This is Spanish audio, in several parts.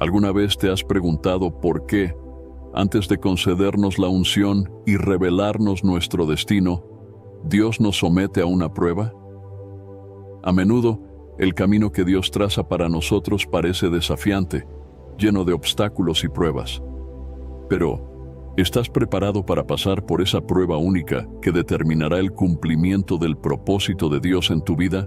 ¿Alguna vez te has preguntado por qué, antes de concedernos la unción y revelarnos nuestro destino, Dios nos somete a una prueba? A menudo, el camino que Dios traza para nosotros parece desafiante, lleno de obstáculos y pruebas. Pero, ¿estás preparado para pasar por esa prueba única que determinará el cumplimiento del propósito de Dios en tu vida?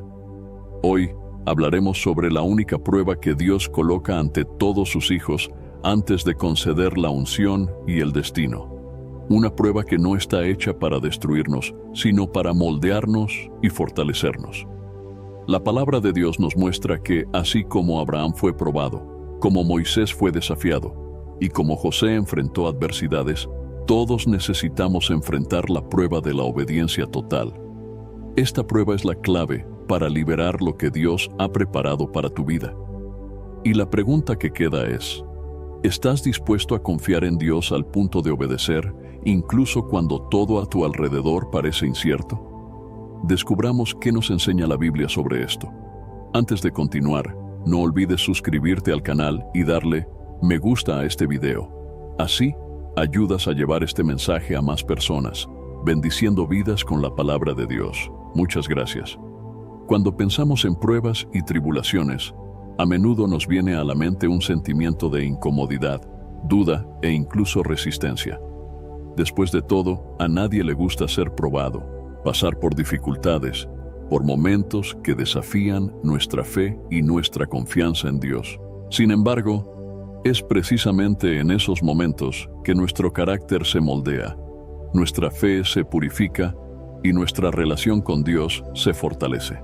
Hoy hablaremos sobre la única prueba que Dios coloca ante todos sus hijos antes de conceder la unción y el destino. Una prueba que no está hecha para destruirnos, sino para moldearnos y fortalecernos. La palabra de Dios nos muestra que, así como Abraham fue probado, como Moisés fue desafiado, y como José enfrentó adversidades, todos necesitamos enfrentar la prueba de la obediencia total. Esta prueba es la clave para liberar lo que Dios ha preparado para tu vida. Y la pregunta que queda es, ¿estás dispuesto a confiar en Dios al punto de obedecer, incluso cuando todo a tu alrededor parece incierto? Descubramos qué nos enseña la Biblia sobre esto. Antes de continuar, no olvides suscribirte al canal y darle me gusta a este video. Así, ayudas a llevar este mensaje a más personas, bendiciendo vidas con la palabra de Dios. Muchas gracias. Cuando pensamos en pruebas y tribulaciones, a menudo nos viene a la mente un sentimiento de incomodidad, duda e incluso resistencia. Después de todo, a nadie le gusta ser probado, pasar por dificultades, por momentos que desafían nuestra fe y nuestra confianza en Dios. Sin embargo, es precisamente en esos momentos que nuestro carácter se moldea, nuestra fe se purifica y nuestra relación con Dios se fortalece.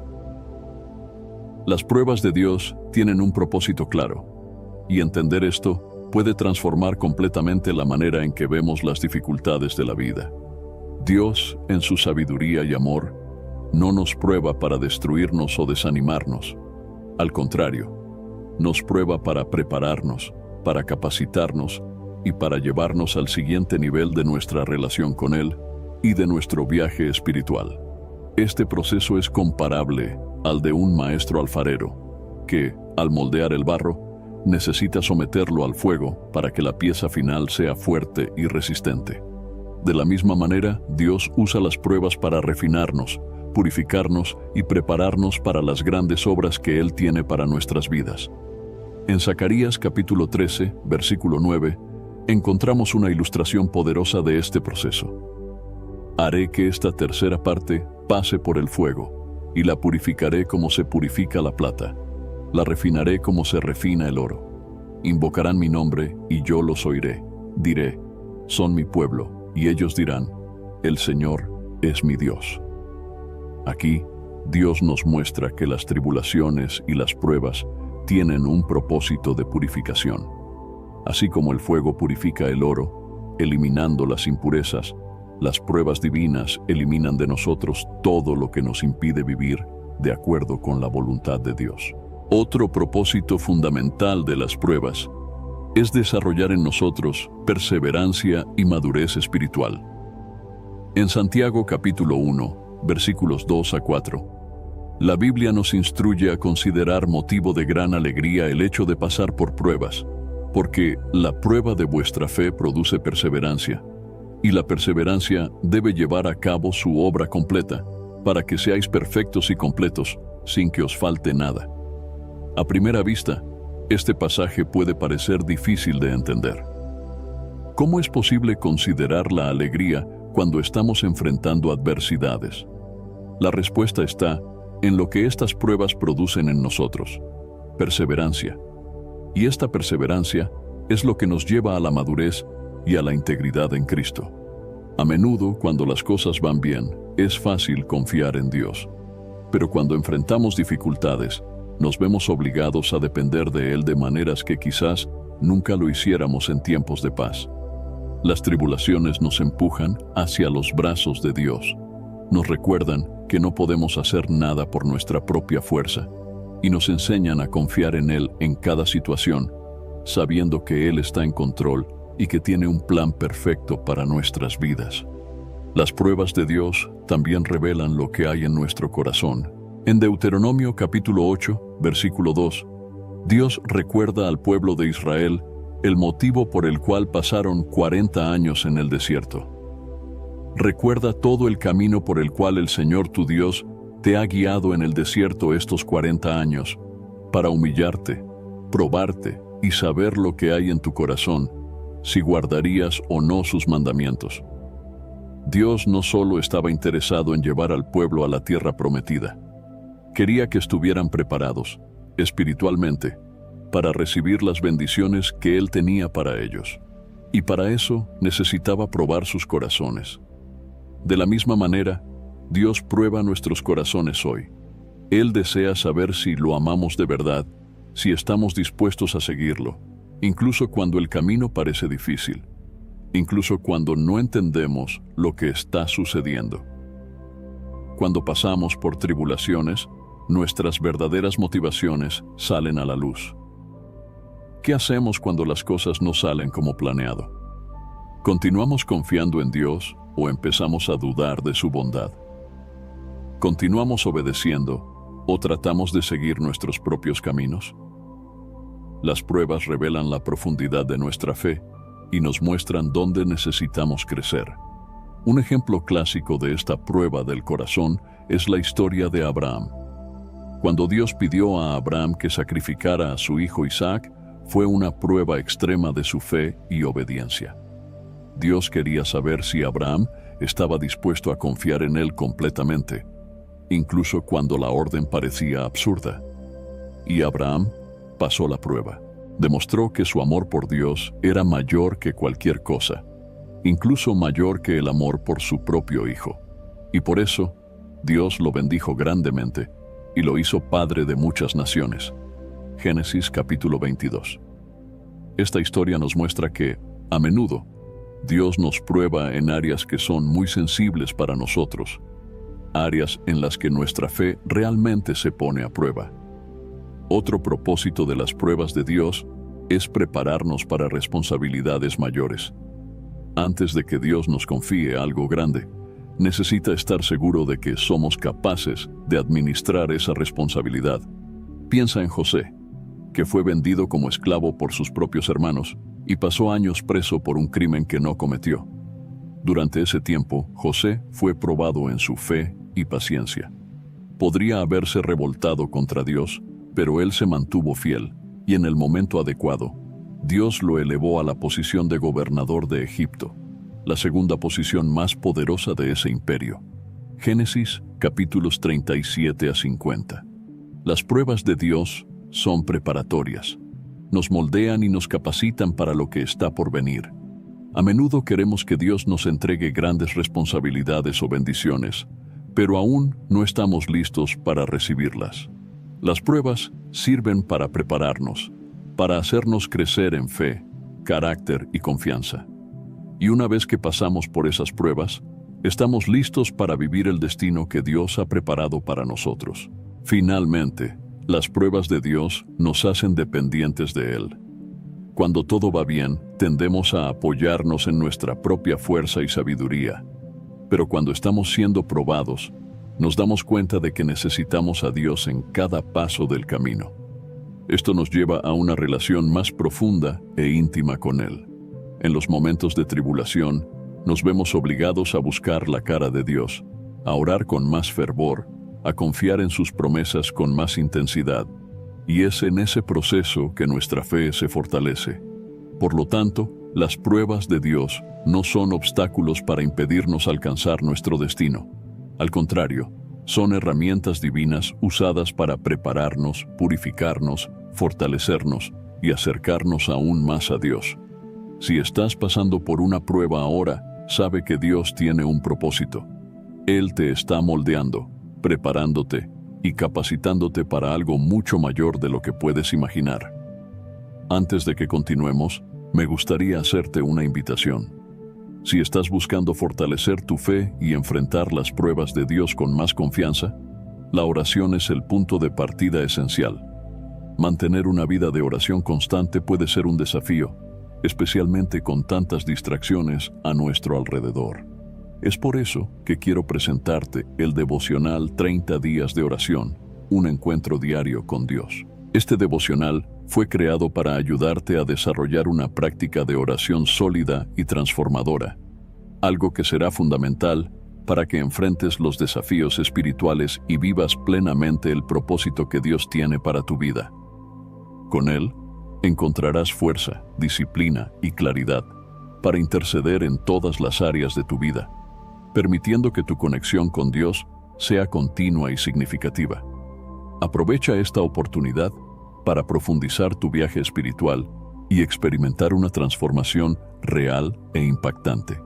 Las pruebas de Dios tienen un propósito claro, y entender esto puede transformar completamente la manera en que vemos las dificultades de la vida. Dios, en su sabiduría y amor, no nos prueba para destruirnos o desanimarnos. Al contrario, nos prueba para prepararnos, para capacitarnos y para llevarnos al siguiente nivel de nuestra relación con Él y de nuestro viaje espiritual. Este proceso es comparable al de un maestro alfarero, que, al moldear el barro, necesita someterlo al fuego para que la pieza final sea fuerte y resistente. De la misma manera, Dios usa las pruebas para refinarnos, purificarnos y prepararnos para las grandes obras que Él tiene para nuestras vidas. En Zacarías capítulo 13, versículo 9, encontramos una ilustración poderosa de este proceso. Haré que esta tercera parte pase por el fuego, y la purificaré como se purifica la plata. La refinaré como se refina el oro. Invocarán mi nombre y yo los oiré. Diré, son mi pueblo, y ellos dirán, el Señor es mi Dios. Aquí, Dios nos muestra que las tribulaciones y las pruebas tienen un propósito de purificación. Así como el fuego purifica el oro, eliminando las impurezas, las pruebas divinas eliminan de nosotros todo lo que nos impide vivir de acuerdo con la voluntad de Dios. Otro propósito fundamental de las pruebas es desarrollar en nosotros perseverancia y madurez espiritual. En Santiago capítulo 1, versículos 2 a 4, la Biblia nos instruye a considerar motivo de gran alegría el hecho de pasar por pruebas, porque la prueba de vuestra fe produce perseverancia, y la perseverancia debe llevar a cabo su obra completa, para que seáis perfectos y completos, sin que os falte nada. A primera vista, este pasaje puede parecer difícil de entender. ¿Cómo es posible considerar la alegría cuando estamos enfrentando adversidades? La respuesta está en lo que estas pruebas producen en nosotros: perseverancia. Y esta perseverancia es lo que nos lleva a la madurez y a la integridad en Cristo. A menudo, cuando las cosas van bien, es fácil confiar en Dios. Pero cuando enfrentamos dificultades, nos vemos obligados a depender de Él de maneras que quizás nunca lo hiciéramos en tiempos de paz. Las tribulaciones nos empujan hacia los brazos de Dios. Nos recuerdan que no podemos hacer nada por nuestra propia fuerza y nos enseñan a confiar en Él en cada situación, sabiendo que Él está en control y que tiene un plan perfecto para nuestras vidas. Las pruebas de Dios también revelan lo que hay en nuestro corazón. En Deuteronomio capítulo 8, versículo 2, Dios recuerda al pueblo de Israel el motivo por el cual pasaron 40 años en el desierto. Recuerda todo el camino por el cual el Señor tu Dios te ha guiado en el desierto estos 40 años, para humillarte, probarte y saber lo que hay en tu corazón, si guardarías o no sus mandamientos. Dios no solo estaba interesado en llevar al pueblo a la tierra prometida, quería que estuvieran preparados, espiritualmente, para recibir las bendiciones que Él tenía para ellos. Y para eso necesitaba probar sus corazones. De la misma manera, Dios prueba nuestros corazones hoy. Él desea saber si lo amamos de verdad, si estamos dispuestos a seguirlo, incluso cuando el camino parece difícil, incluso cuando no entendemos lo que está sucediendo. Cuando pasamos por tribulaciones, nuestras verdaderas motivaciones salen a la luz. ¿Qué hacemos cuando las cosas no salen como planeado? ¿Continuamos confiando en Dios o empezamos a dudar de su bondad? ¿Continuamos obedeciendo o tratamos de seguir nuestros propios caminos? Las pruebas revelan la profundidad de nuestra fe y nos muestran dónde necesitamos crecer. Un ejemplo clásico de esta prueba del corazón es la historia de Abraham. Cuando Dios pidió a Abraham que sacrificara a su hijo Isaac, fue una prueba extrema de su fe y obediencia. Dios quería saber si Abraham estaba dispuesto a confiar en él completamente, incluso cuando la orden parecía absurda. Y Abraham pasó la prueba. Demostró que su amor por Dios era mayor que cualquier cosa, incluso mayor que el amor por su propio hijo. Y por eso, Dios lo bendijo grandemente y lo hizo padre de muchas naciones. Génesis capítulo 22. Esta historia nos muestra que, a menudo, Dios nos prueba en áreas que son muy sensibles para nosotros, áreas en las que nuestra fe realmente se pone a prueba. Otro propósito de las pruebas de Dios es prepararnos para responsabilidades mayores. Antes de que Dios nos confíe algo grande, necesita estar seguro de que somos capaces de administrar esa responsabilidad. Piensa en José, que fue vendido como esclavo por sus propios hermanos y pasó años preso por un crimen que no cometió. Durante ese tiempo, José fue probado en su fe y paciencia. Podría haberse revoltado contra Dios, pero él se mantuvo fiel, y en el momento adecuado, Dios lo elevó a la posición de gobernador de Egipto, la segunda posición más poderosa de ese imperio. Génesis capítulos 37 a 50. Las pruebas de Dios son preparatorias. Nos moldean y nos capacitan para lo que está por venir. A menudo queremos que Dios nos entregue grandes responsabilidades o bendiciones, pero aún no estamos listos para recibirlas. Las pruebas sirven para prepararnos, para hacernos crecer en fe, carácter y confianza. Y una vez que pasamos por esas pruebas, estamos listos para vivir el destino que Dios ha preparado para nosotros. Finalmente, las pruebas de Dios nos hacen dependientes de Él. Cuando todo va bien, tendemos a apoyarnos en nuestra propia fuerza y sabiduría. Pero cuando estamos siendo probados, nos damos cuenta de que necesitamos a Dios en cada paso del camino. Esto nos lleva a una relación más profunda e íntima con Él. En los momentos de tribulación, nos vemos obligados a buscar la cara de Dios, a orar con más fervor, a confiar en sus promesas con más intensidad, y es en ese proceso que nuestra fe se fortalece. Por lo tanto, las pruebas de Dios no son obstáculos para impedirnos alcanzar nuestro destino. Al contrario, son herramientas divinas usadas para prepararnos, purificarnos, fortalecernos y acercarnos aún más a Dios. Si estás pasando por una prueba ahora, sabe que Dios tiene un propósito. Él te está moldeando, preparándote y capacitándote para algo mucho mayor de lo que puedes imaginar. Antes de que continuemos, me gustaría hacerte una invitación. Si estás buscando fortalecer tu fe y enfrentar las pruebas de Dios con más confianza, la oración es el punto de partida esencial. Mantener una vida de oración constante puede ser un desafío, especialmente con tantas distracciones a nuestro alrededor. Es por eso que quiero presentarte el devocional 30 días de oración, un encuentro diario con Dios. Este devocional fue creado para ayudarte a desarrollar una práctica de oración sólida y transformadora, algo que será fundamental para que enfrentes los desafíos espirituales y vivas plenamente el propósito que Dios tiene para tu vida. Con él, encontrarás fuerza, disciplina y claridad para interceder en todas las áreas de tu vida, permitiendo que tu conexión con Dios sea continua y significativa. Aprovecha esta oportunidad para profundizar tu viaje espiritual y experimentar una transformación real e impactante.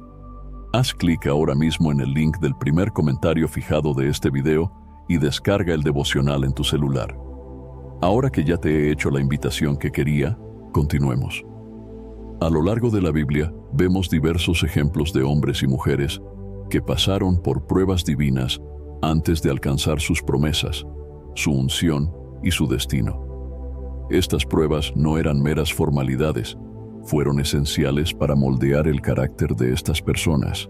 Haz clic ahora mismo en el link del primer comentario fijado de este video y descarga el devocional en tu celular. Ahora que ya te he hecho la invitación que quería, continuemos. A lo largo de la Biblia vemos diversos ejemplos de hombres y mujeres que pasaron por pruebas divinas antes de alcanzar sus promesas, su unción y su destino. Estas pruebas no eran meras formalidades, fueron esenciales para moldear el carácter de estas personas,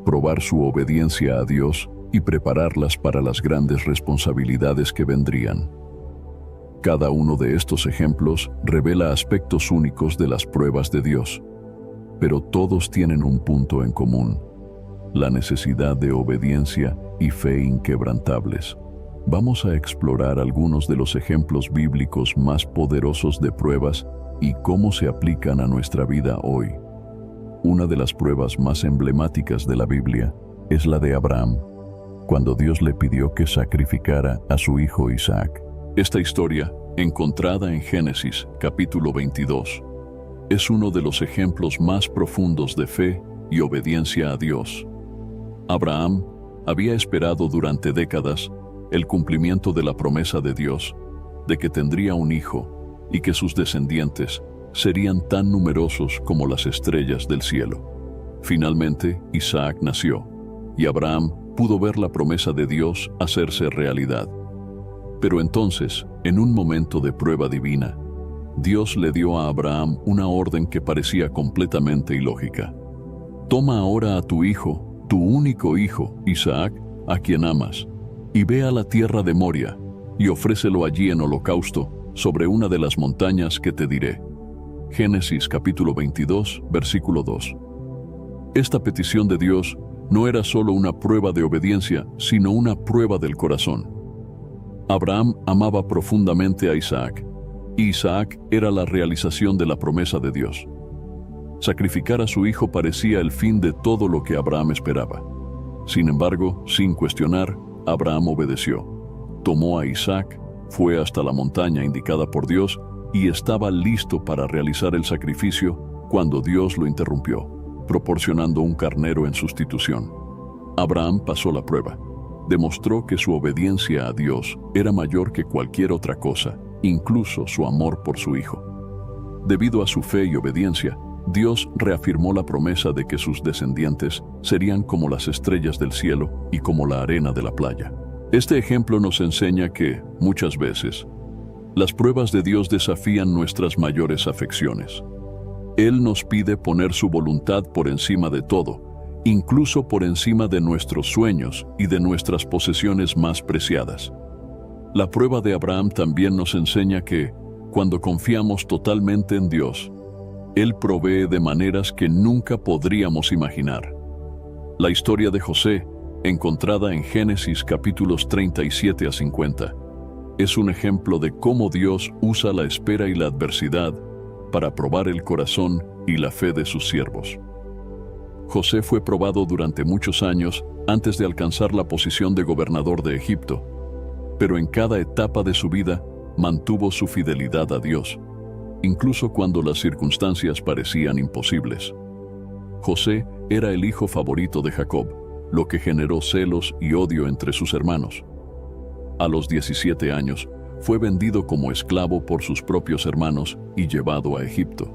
probar su obediencia a Dios y prepararlas para las grandes responsabilidades que vendrían. Cada uno de estos ejemplos revela aspectos únicos de las pruebas de Dios, pero todos tienen un punto en común: la necesidad de obediencia y fe inquebrantables. Vamos a explorar algunos de los ejemplos bíblicos más poderosos de pruebas y cómo se aplican a nuestra vida hoy. Una de las pruebas más emblemáticas de la Biblia es la de Abraham, cuando Dios le pidió que sacrificara a su hijo Isaac. Esta historia, encontrada en Génesis capítulo 22, es uno de los ejemplos más profundos de fe y obediencia a Dios. Abraham había esperado durante décadas el cumplimiento de la promesa de Dios, de que tendría un hijo y que sus descendientes serían tan numerosos como las estrellas del cielo. Finalmente, Isaac nació, y Abraham pudo ver la promesa de Dios hacerse realidad. Pero entonces, en un momento de prueba divina, Dios le dio a Abraham una orden que parecía completamente ilógica. Toma ahora a tu hijo, tu único hijo, Isaac, a quien amas, y ve a la tierra de Moria, y ofrécelo allí en holocausto sobre una de las montañas que te diré. Génesis capítulo 22, versículo 2. Esta petición de Dios no era solo una prueba de obediencia, sino una prueba del corazón. Abraham amaba profundamente a Isaac, y Isaac era la realización de la promesa de Dios. Sacrificar a su hijo parecía el fin de todo lo que Abraham esperaba. Sin embargo, sin cuestionar, Abraham obedeció. Tomó a Isaac, fue hasta la montaña indicada por Dios y estaba listo para realizar el sacrificio cuando Dios lo interrumpió, proporcionando un carnero en sustitución. Abraham pasó la prueba. Demostró que su obediencia a Dios era mayor que cualquier otra cosa, incluso su amor por su hijo. Debido a su fe y obediencia, Dios reafirmó la promesa de que sus descendientes serían como las estrellas del cielo y como la arena de la playa. Este ejemplo nos enseña que, muchas veces, las pruebas de Dios desafían nuestras mayores afecciones. Él nos pide poner su voluntad por encima de todo, incluso por encima de nuestros sueños y de nuestras posesiones más preciadas. La prueba de Abraham también nos enseña que, cuando confiamos totalmente en Dios, Él provee de maneras que nunca podríamos imaginar. La historia de José, encontrada en Génesis capítulos 37 a 50, es un ejemplo de cómo Dios usa la espera y la adversidad para probar el corazón y la fe de sus siervos. José fue probado durante muchos años antes de alcanzar la posición de gobernador de Egipto, pero en cada etapa de su vida mantuvo su fidelidad a Dios, incluso cuando las circunstancias parecían imposibles. José era el hijo favorito de Jacob, lo que generó celos y odio entre sus hermanos. A los 17 años, fue vendido como esclavo por sus propios hermanos y llevado a Egipto.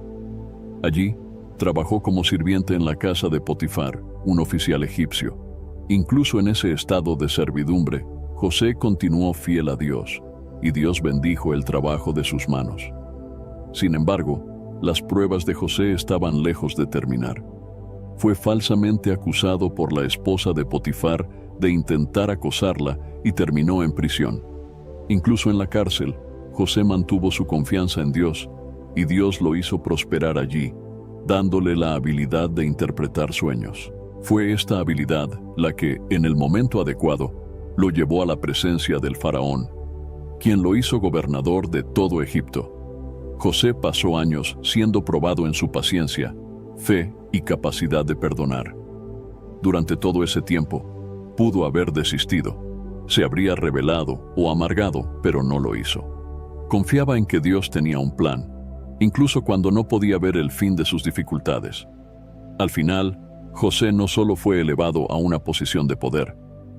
Allí, trabajó como sirviente en la casa de Potifar, un oficial egipcio. Incluso en ese estado de servidumbre, José continuó fiel a Dios, y Dios bendijo el trabajo de sus manos. Sin embargo, las pruebas de José estaban lejos de terminar. Fue falsamente acusado por la esposa de Potifar de intentar acosarla y terminó en prisión. Incluso en la cárcel, José mantuvo su confianza en Dios y Dios lo hizo prosperar allí, dándole la habilidad de interpretar sueños. Fue esta habilidad la que, en el momento adecuado, lo llevó a la presencia del faraón, quien lo hizo gobernador de todo Egipto. José pasó años siendo probado en su paciencia, fe y capacidad de perdonar. Durante todo ese tiempo, pudo haber desistido, se habría rebelado o amargado, pero no lo hizo. Confiaba en que Dios tenía un plan, incluso cuando no podía ver el fin de sus dificultades. Al final, José no solo fue elevado a una posición de poder,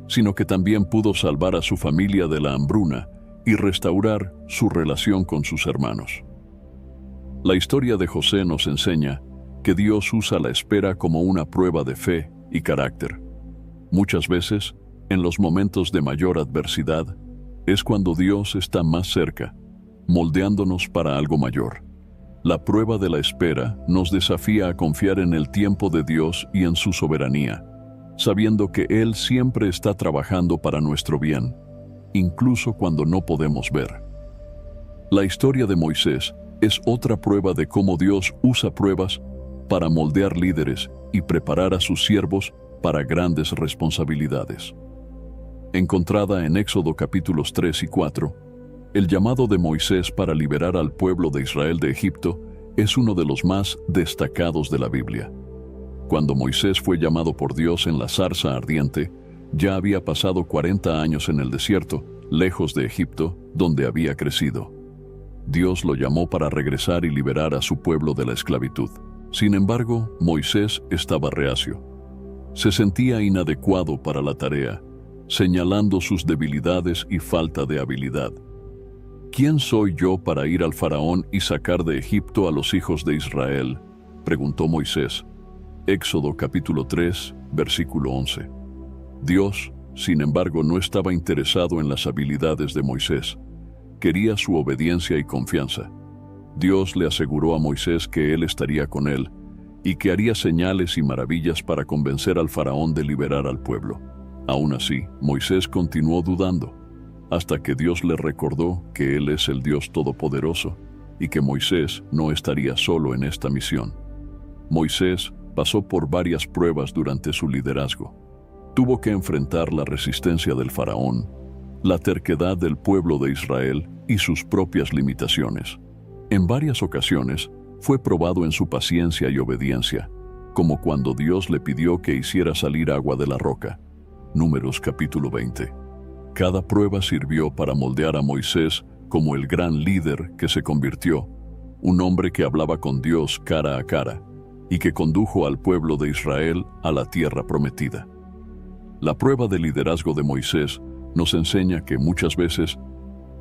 sino que también pudo salvar a su familia de la hambruna y restaurar su relación con sus hermanos. La historia de José nos enseña que Dios usa la espera como una prueba de fe y carácter. Muchas veces, en los momentos de mayor adversidad, es cuando Dios está más cerca, moldeándonos para algo mayor. La prueba de la espera nos desafía a confiar en el tiempo de Dios y en su soberanía, sabiendo que Él siempre está trabajando para nuestro bien, incluso cuando no podemos ver. La historia de Moisés es otra prueba de cómo Dios usa pruebas para moldear líderes y preparar a sus siervos para grandes responsabilidades. Encontrada en Éxodo capítulos 3 y 4, el llamado de Moisés para liberar al pueblo de Israel de Egipto es uno de los más destacados de la Biblia. Cuando Moisés fue llamado por Dios en la zarza ardiente, ya había pasado 40 años en el desierto, lejos de Egipto, donde había crecido. Dios lo llamó para regresar y liberar a su pueblo de la esclavitud. Sin embargo, Moisés estaba reacio. Se sentía inadecuado para la tarea, señalando sus debilidades y falta de habilidad. ¿Quién soy yo para ir al faraón y sacar de Egipto a los hijos de Israel?, preguntó Moisés. Éxodo capítulo 3, versículo 11. Dios, sin embargo, no estaba interesado en las habilidades de Moisés. Quería su obediencia y confianza. Dios le aseguró a Moisés que él estaría con él y que haría señales y maravillas para convencer al faraón de liberar al pueblo. Aún así, Moisés continuó dudando, hasta que Dios le recordó que Él es el Dios Todopoderoso y que Moisés no estaría solo en esta misión. Moisés pasó por varias pruebas durante su liderazgo. Tuvo que enfrentar la resistencia del faraón, la terquedad del pueblo de Israel y sus propias limitaciones. En varias ocasiones fue probado en su paciencia y obediencia, como cuando Dios le pidió que hiciera salir agua de la roca. Números capítulo 20. Cada prueba sirvió para moldear a Moisés como el gran líder que se convirtió, un hombre que hablaba con Dios cara a cara y que condujo al pueblo de Israel a la tierra prometida. La prueba de liderazgo de Moisés nos enseña que muchas veces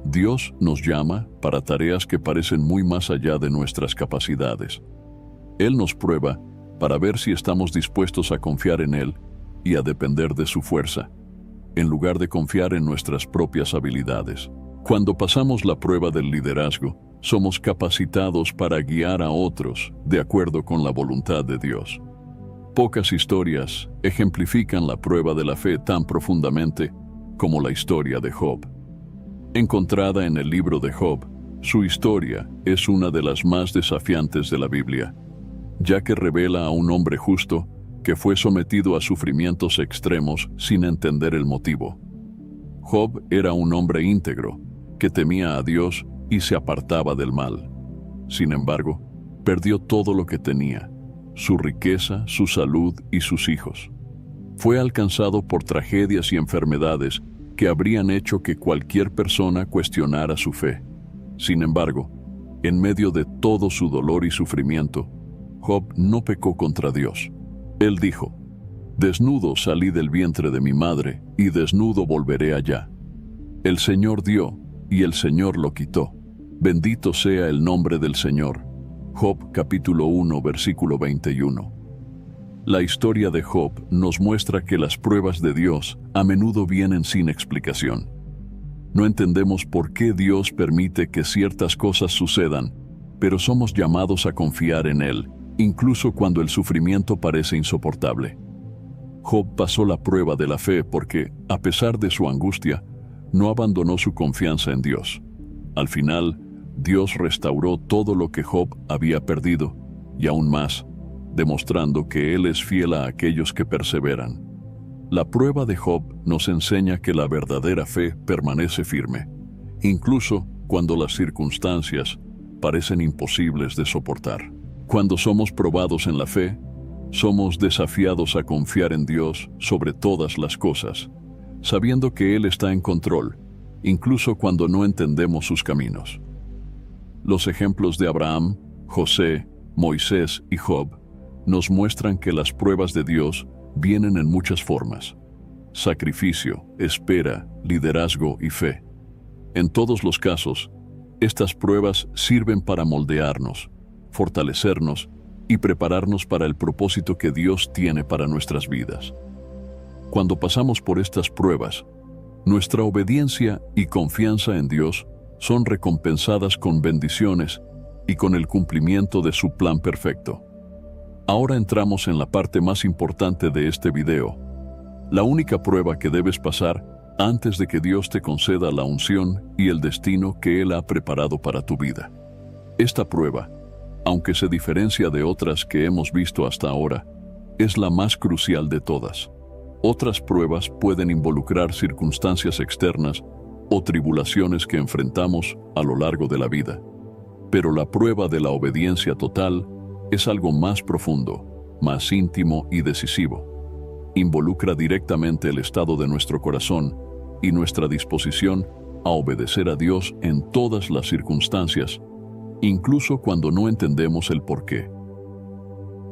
Dios nos llama para tareas que parecen muy más allá de nuestras capacidades. Él nos prueba para ver si estamos dispuestos a confiar en Él y a depender de su fuerza, en lugar de confiar en nuestras propias habilidades. Cuando pasamos la prueba del liderazgo, somos capacitados para guiar a otros de acuerdo con la voluntad de Dios. Pocas historias ejemplifican la prueba de la fe tan profundamente como la historia de Job. Encontrada en el libro de Job, su historia es una de las más desafiantes de la Biblia, ya que revela a un hombre justo que fue sometido a sufrimientos extremos sin entender el motivo. Job era un hombre íntegro, que temía a Dios y se apartaba del mal. Sin embargo, perdió todo lo que tenía, su riqueza, su salud y sus hijos. Fue alcanzado por tragedias y enfermedades que habrían hecho que cualquier persona cuestionara su fe. Sin embargo, en medio de todo su dolor y sufrimiento, Job no pecó contra Dios. Él dijo: «Desnudo salí del vientre de mi madre, y desnudo volveré allá. El Señor dio, y el Señor lo quitó. Bendito sea el nombre del Señor». Job capítulo 1, versículo 21. La historia de Job nos muestra que las pruebas de Dios a menudo vienen sin explicación. No entendemos por qué Dios permite que ciertas cosas sucedan, pero somos llamados a confiar en Él, incluso cuando el sufrimiento parece insoportable. Job pasó la prueba de la fe porque, a pesar de su angustia, no abandonó su confianza en Dios. Al final, Dios restauró todo lo que Job había perdido, y aún más, demostrando que Él es fiel a aquellos que perseveran. La prueba de Job nos enseña que la verdadera fe permanece firme, incluso cuando las circunstancias parecen imposibles de soportar. Cuando somos probados en la fe, somos desafiados a confiar en Dios sobre todas las cosas, sabiendo que Él está en control, incluso cuando no entendemos sus caminos. Los ejemplos de Abraham, José, Moisés y Job nos muestran que las pruebas de Dios vienen en muchas formas: sacrificio, espera, liderazgo y fe. En todos los casos, estas pruebas sirven para moldearnos, fortalecernos y prepararnos para el propósito que Dios tiene para nuestras vidas. Cuando pasamos por estas pruebas, nuestra obediencia y confianza en Dios son recompensadas con bendiciones y con el cumplimiento de su plan perfecto. Ahora entramos en la parte más importante de este video, la única prueba que debes pasar antes de que Dios te conceda la unción y el destino que Él ha preparado para tu vida. Esta prueba, aunque se diferencia de otras que hemos visto hasta ahora, es la más crucial de todas. Otras pruebas pueden involucrar circunstancias externas o tribulaciones que enfrentamos a lo largo de la vida. Pero la prueba de la obediencia total es algo más profundo, más íntimo y decisivo. Involucra directamente el estado de nuestro corazón y nuestra disposición a obedecer a Dios en todas las circunstancias, incluso cuando no entendemos el porqué.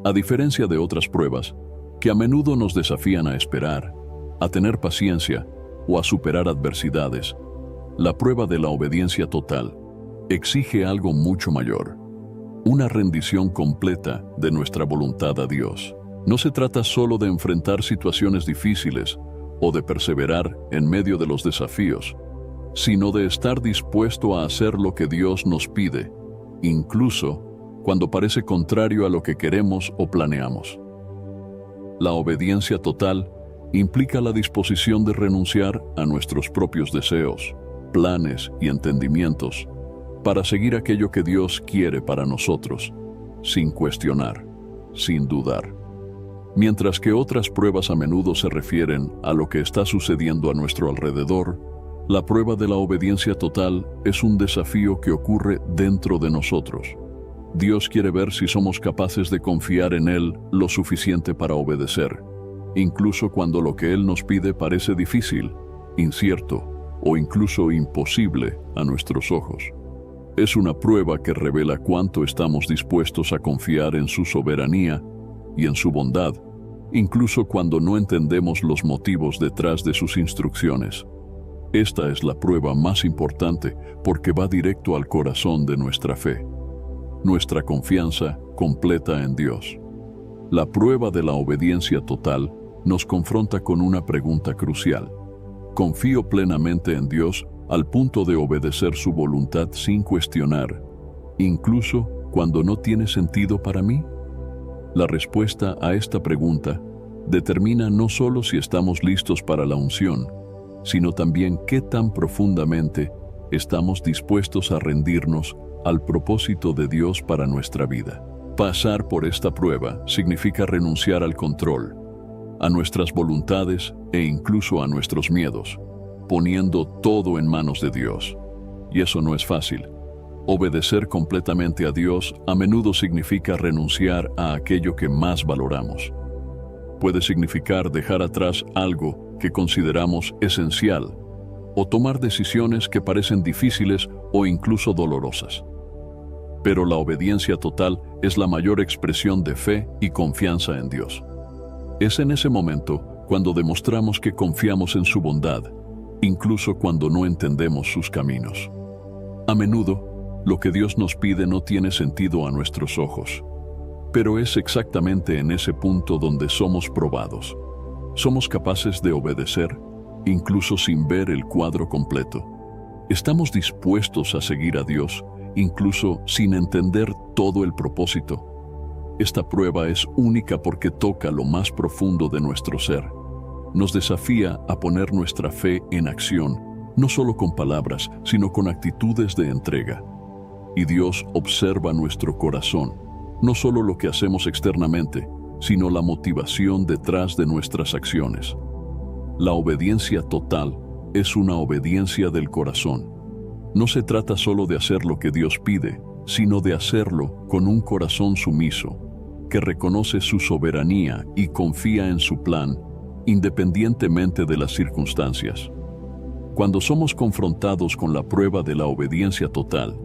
A diferencia de otras pruebas, que a menudo nos desafían a esperar, a tener paciencia o a superar adversidades, la prueba de la obediencia total exige algo mucho mayor: una rendición completa de nuestra voluntad a Dios. No se trata solo de enfrentar situaciones difíciles o de perseverar en medio de los desafíos, sino de estar dispuesto a hacer lo que Dios nos pide, incluso cuando parece contrario a lo que queremos o planeamos. La obediencia total implica la disposición de renunciar a nuestros propios deseos, planes y entendimientos para seguir aquello que Dios quiere para nosotros, sin cuestionar, sin dudar. Mientras que otras pruebas a menudo se refieren a lo que está sucediendo a nuestro alrededor, la prueba de la obediencia total es un desafío que ocurre dentro de nosotros. Dios quiere ver si somos capaces de confiar en Él lo suficiente para obedecer, incluso cuando lo que Él nos pide parece difícil, incierto o incluso imposible a nuestros ojos. Es una prueba que revela cuánto estamos dispuestos a confiar en su soberanía y en su bondad, incluso cuando no entendemos los motivos detrás de sus instrucciones. Esta es la prueba más importante porque va directo al corazón de nuestra fe, nuestra confianza completa en Dios. La prueba de la obediencia total nos confronta con una pregunta crucial: ¿confío plenamente en Dios al punto de obedecer su voluntad sin cuestionar, incluso cuando no tiene sentido para mí? La respuesta a esta pregunta determina no solo si estamos listos para la unción, sino también qué tan profundamente estamos dispuestos a rendirnos al propósito de Dios para nuestra vida. Pasar por esta prueba significa renunciar al control, a nuestras voluntades e incluso a nuestros miedos, poniendo todo en manos de Dios. Y eso no es fácil. Obedecer completamente a Dios a menudo significa renunciar a aquello que más valoramos. Puede significar dejar atrás algo que consideramos esencial o tomar decisiones que parecen difíciles o incluso dolorosas. Pero la obediencia total es la mayor expresión de fe y confianza en Dios. Es en ese momento cuando demostramos que confiamos en su bondad, incluso cuando no entendemos sus caminos. A menudo, lo que Dios nos pide no tiene sentido a nuestros ojos, pero es exactamente en ese punto donde somos probados. Somos capaces de obedecer, incluso sin ver el cuadro completo. Estamos dispuestos a seguir a Dios, incluso sin entender todo el propósito. Esta prueba es única porque toca lo más profundo de nuestro ser. Nos desafía a poner nuestra fe en acción, no solo con palabras, sino con actitudes de entrega. Y Dios observa nuestro corazón, no solo lo que hacemos externamente, sino la motivación detrás de nuestras acciones. La obediencia total es una obediencia del corazón. No se trata solo de hacer lo que Dios pide, sino de hacerlo con un corazón sumiso, que reconoce su soberanía y confía en su plan, independientemente de las circunstancias. Cuando somos confrontados con la prueba de la obediencia total,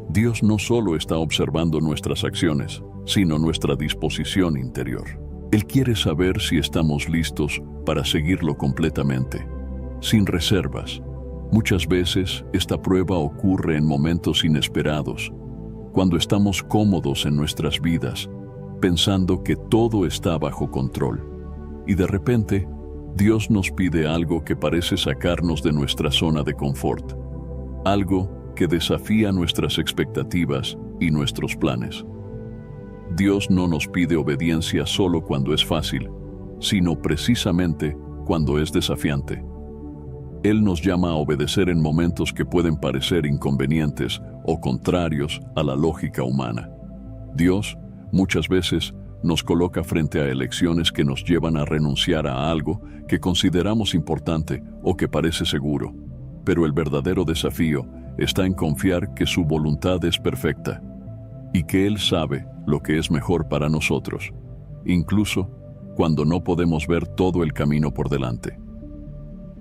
Dios no solo está observando nuestras acciones, sino nuestra disposición interior. Él quiere saber si estamos listos para seguirlo completamente, sin reservas. Muchas veces esta prueba ocurre en momentos inesperados, cuando estamos cómodos en nuestras vidas, pensando que todo está bajo control. Y de repente, Dios nos pide algo que parece sacarnos de nuestra zona de confort, algo que desafía nuestras expectativas y nuestros planes. Dios no nos pide obediencia solo cuando es fácil, sino precisamente cuando es desafiante. Él nos llama a obedecer en momentos que pueden parecer inconvenientes o contrarios a la lógica humana. Dios, muchas veces, nos coloca frente a elecciones que nos llevan a renunciar a algo que consideramos importante o que parece seguro. Pero el verdadero desafío está en confiar que su voluntad es perfecta y que Él sabe lo que es mejor para nosotros, incluso cuando no podemos ver todo el camino por delante.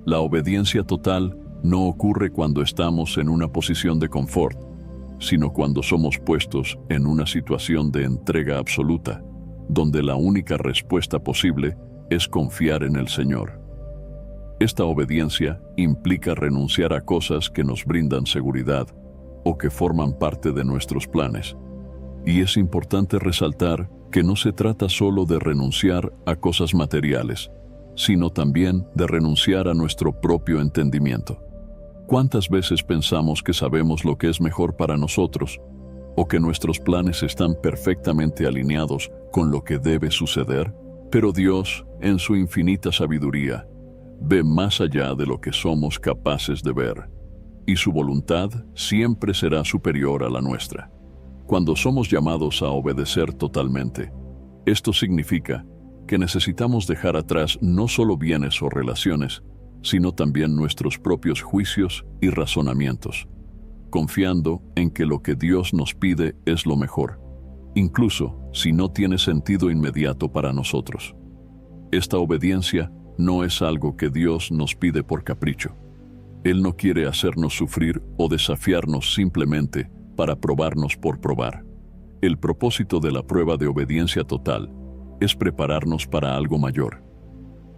La obediencia total no ocurre cuando estamos en una posición de confort, sino cuando somos puestos en una situación de entrega absoluta, donde la única respuesta posible es confiar en el Señor. Esta obediencia implica renunciar a cosas que nos brindan seguridad o que forman parte de nuestros planes. Y es importante resaltar que no se trata solo de renunciar a cosas materiales, sino también de renunciar a nuestro propio entendimiento. ¿Cuántas veces pensamos que sabemos lo que es mejor para nosotros o que nuestros planes están perfectamente alineados con lo que debe suceder? Pero Dios, en su infinita sabiduría, ve más allá de lo que somos capaces de ver, y su voluntad siempre será superior a la nuestra. Cuando somos llamados a obedecer totalmente, esto significa que necesitamos dejar atrás no solo bienes o relaciones, sino también nuestros propios juicios y razonamientos, confiando en que lo que Dios nos pide es lo mejor, incluso si no tiene sentido inmediato para nosotros. Esta obediencia no es algo que Dios nos pide por capricho. Él no quiere hacernos sufrir o desafiarnos simplemente para probarnos por probar. El propósito de la prueba de obediencia total es prepararnos para algo mayor.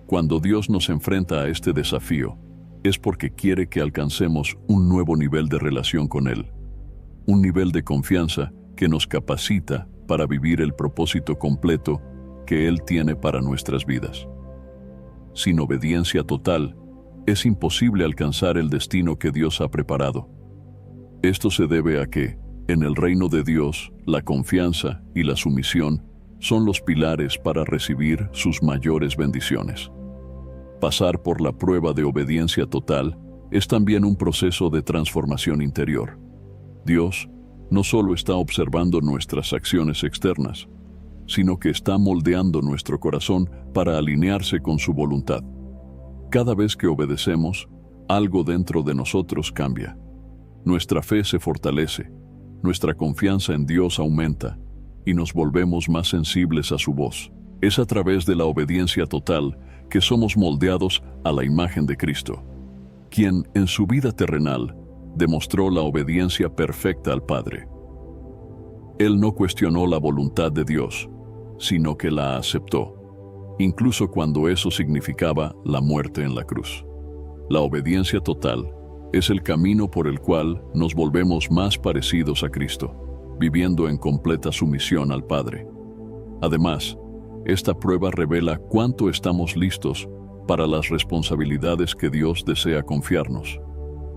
Cuando Dios nos enfrenta a este desafío, es porque quiere que alcancemos un nuevo nivel de relación con Él, un nivel de confianza que nos capacita para vivir el propósito completo que Él tiene para nuestras vidas. Sin obediencia total, es imposible alcanzar el destino que Dios ha preparado. Esto se debe a que, en el reino de Dios, la confianza y la sumisión son los pilares para recibir sus mayores bendiciones. Pasar por la prueba de obediencia total es también un proceso de transformación interior. Dios no solo está observando nuestras acciones externas, sino que está moldeando nuestro corazón para alinearse con su voluntad. Cada vez que obedecemos, algo dentro de nosotros cambia. Nuestra fe se fortalece, nuestra confianza en Dios aumenta y nos volvemos más sensibles a su voz. Es a través de la obediencia total que somos moldeados a la imagen de Cristo, quien en su vida terrenal demostró la obediencia perfecta al Padre. Él no cuestionó la voluntad de Dios, sino que la aceptó, incluso cuando eso significaba la muerte en la cruz. La obediencia total es el camino por el cual nos volvemos más parecidos a Cristo, viviendo en completa sumisión al Padre. Además, esta prueba revela cuánto estamos listos para las responsabilidades que Dios desea confiarnos.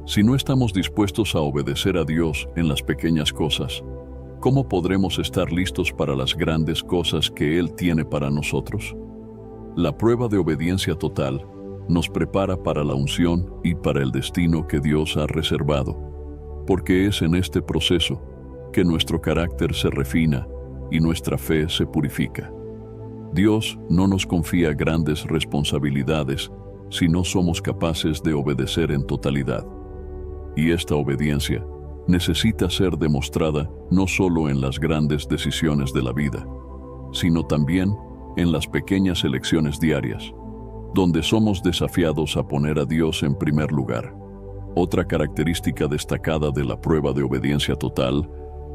Si no estamos dispuestos a obedecer a Dios en las pequeñas cosas, ¿cómo podremos estar listos para las grandes cosas que Él tiene para nosotros? La prueba de obediencia total nos prepara para la unción y para el destino que Dios ha reservado, porque es en este proceso que nuestro carácter se refina y nuestra fe se purifica. Dios no nos confía grandes responsabilidades si no somos capaces de obedecer en totalidad. Y esta obediencia necesita ser demostrada no solo en las grandes decisiones de la vida, sino también en las pequeñas elecciones diarias, donde somos desafiados a poner a Dios en primer lugar. Otra característica destacada de la prueba de obediencia total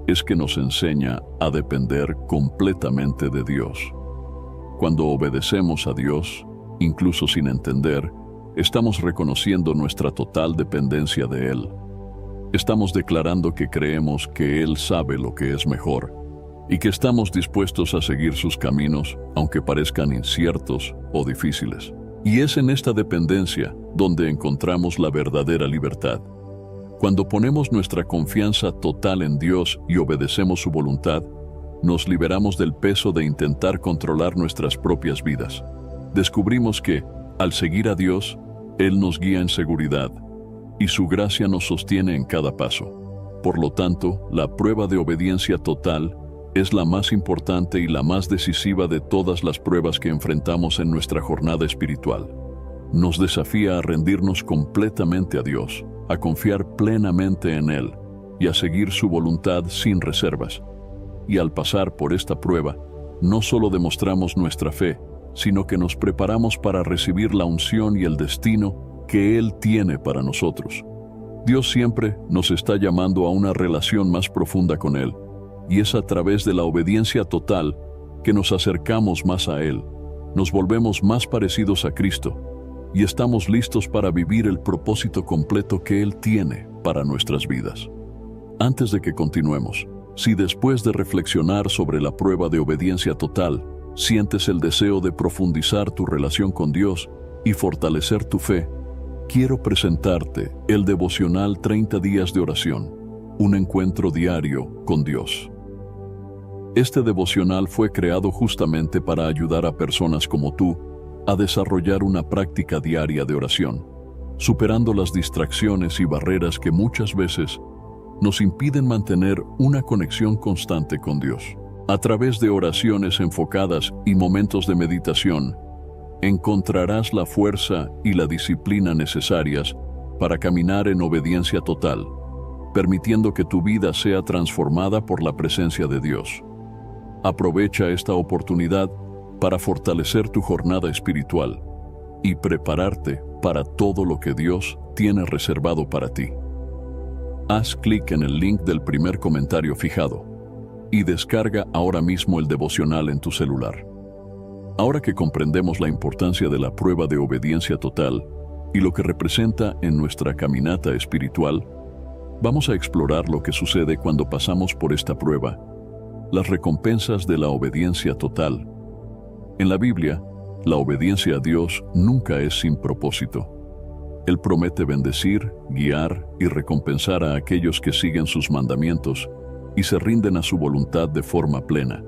es que nos enseña a depender completamente de Dios. Cuando obedecemos a Dios, incluso sin entender, estamos reconociendo nuestra total dependencia de Él. Estamos declarando que creemos que Él sabe lo que es mejor y que estamos dispuestos a seguir sus caminos, aunque parezcan inciertos o difíciles. Y es en esta dependencia donde encontramos la verdadera libertad. Cuando ponemos nuestra confianza total en Dios y obedecemos su voluntad, nos liberamos del peso de intentar controlar nuestras propias vidas. Descubrimos que, al seguir a Dios, Él nos guía en seguridad y su gracia nos sostiene en cada paso. Por lo tanto, la prueba de obediencia total es la más importante y la más decisiva de todas las pruebas que enfrentamos en nuestra jornada espiritual. Nos desafía a rendirnos completamente a Dios, a confiar plenamente en Él y a seguir su voluntad sin reservas. Y al pasar por esta prueba, no solo demostramos nuestra fe, sino que nos preparamos para recibir la unción y el destino que Él tiene para nosotros. Dios siempre nos está llamando a una relación más profunda con Él, y es a través de la obediencia total que nos acercamos más a Él, nos volvemos más parecidos a Cristo, y estamos listos para vivir el propósito completo que Él tiene para nuestras vidas. Antes de que continuemos, si después de reflexionar sobre la prueba de obediencia total, sientes el deseo de profundizar tu relación con Dios y fortalecer tu fe, quiero presentarte el devocional 30 días de oración, un encuentro diario con Dios. Este devocional fue creado justamente para ayudar a personas como tú a desarrollar una práctica diaria de oración, superando las distracciones y barreras que muchas veces nos impiden mantener una conexión constante con Dios. A través de oraciones enfocadas y momentos de meditación, encontrarás la fuerza y la disciplina necesarias para caminar en obediencia total, permitiendo que tu vida sea transformada por la presencia de Dios. Aprovecha esta oportunidad para fortalecer tu jornada espiritual y prepararte para todo lo que Dios tiene reservado para ti. Haz clic en el link del primer comentario fijado y descarga ahora mismo el devocional en tu celular. Ahora que comprendemos la importancia de la prueba de obediencia total y lo que representa en nuestra caminata espiritual, vamos a explorar lo que sucede cuando pasamos por esta prueba, las recompensas de la obediencia total. En la Biblia, la obediencia a Dios nunca es sin propósito. Él promete bendecir, guiar y recompensar a aquellos que siguen sus mandamientos y se rinden a su voluntad de forma plena.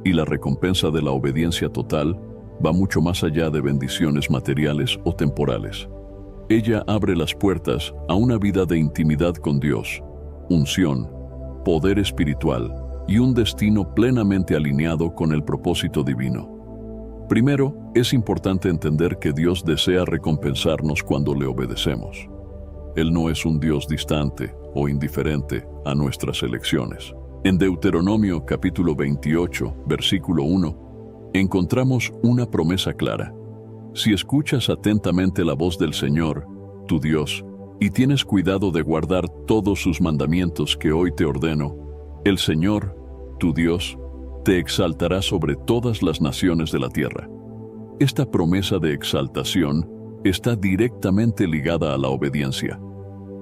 Y la recompensa de la obediencia total va mucho más allá de bendiciones materiales o temporales. Ella abre las puertas a una vida de intimidad con Dios, unción, poder espiritual y un destino plenamente alineado con el propósito divino. Primero, es importante entender que Dios desea recompensarnos cuando le obedecemos. Él no es un Dios distante o indiferente a nuestras elecciones. En Deuteronomio capítulo 28, versículo 1, encontramos una promesa clara. Si escuchas atentamente la voz del Señor, tu Dios, y tienes cuidado de guardar todos sus mandamientos que hoy te ordeno, el Señor, tu Dios, te exaltará sobre todas las naciones de la tierra. Esta promesa de exaltación está directamente ligada a la obediencia.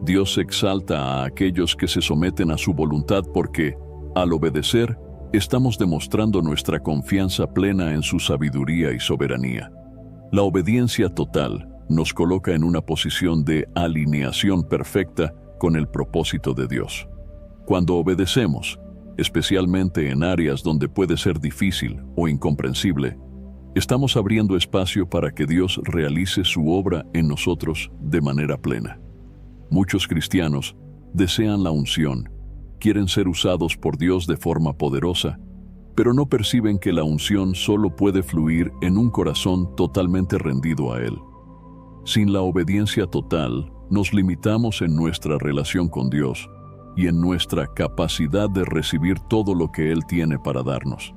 Dios exalta a aquellos que se someten a su voluntad porque, al obedecer, estamos demostrando nuestra confianza plena en su sabiduría y soberanía. La obediencia total nos coloca en una posición de alineación perfecta con el propósito de Dios. Cuando obedecemos, especialmente en áreas donde puede ser difícil o incomprensible, Estamos abriendo espacio para que Dios realice su obra en nosotros de manera plena. Muchos cristianos desean la unción, quieren ser usados por Dios de forma poderosa, pero no perciben que la unción solo puede fluir en un corazón totalmente rendido a Él. Sin la obediencia total, nos limitamos en nuestra relación con Dios y en nuestra capacidad de recibir todo lo que Él tiene para darnos.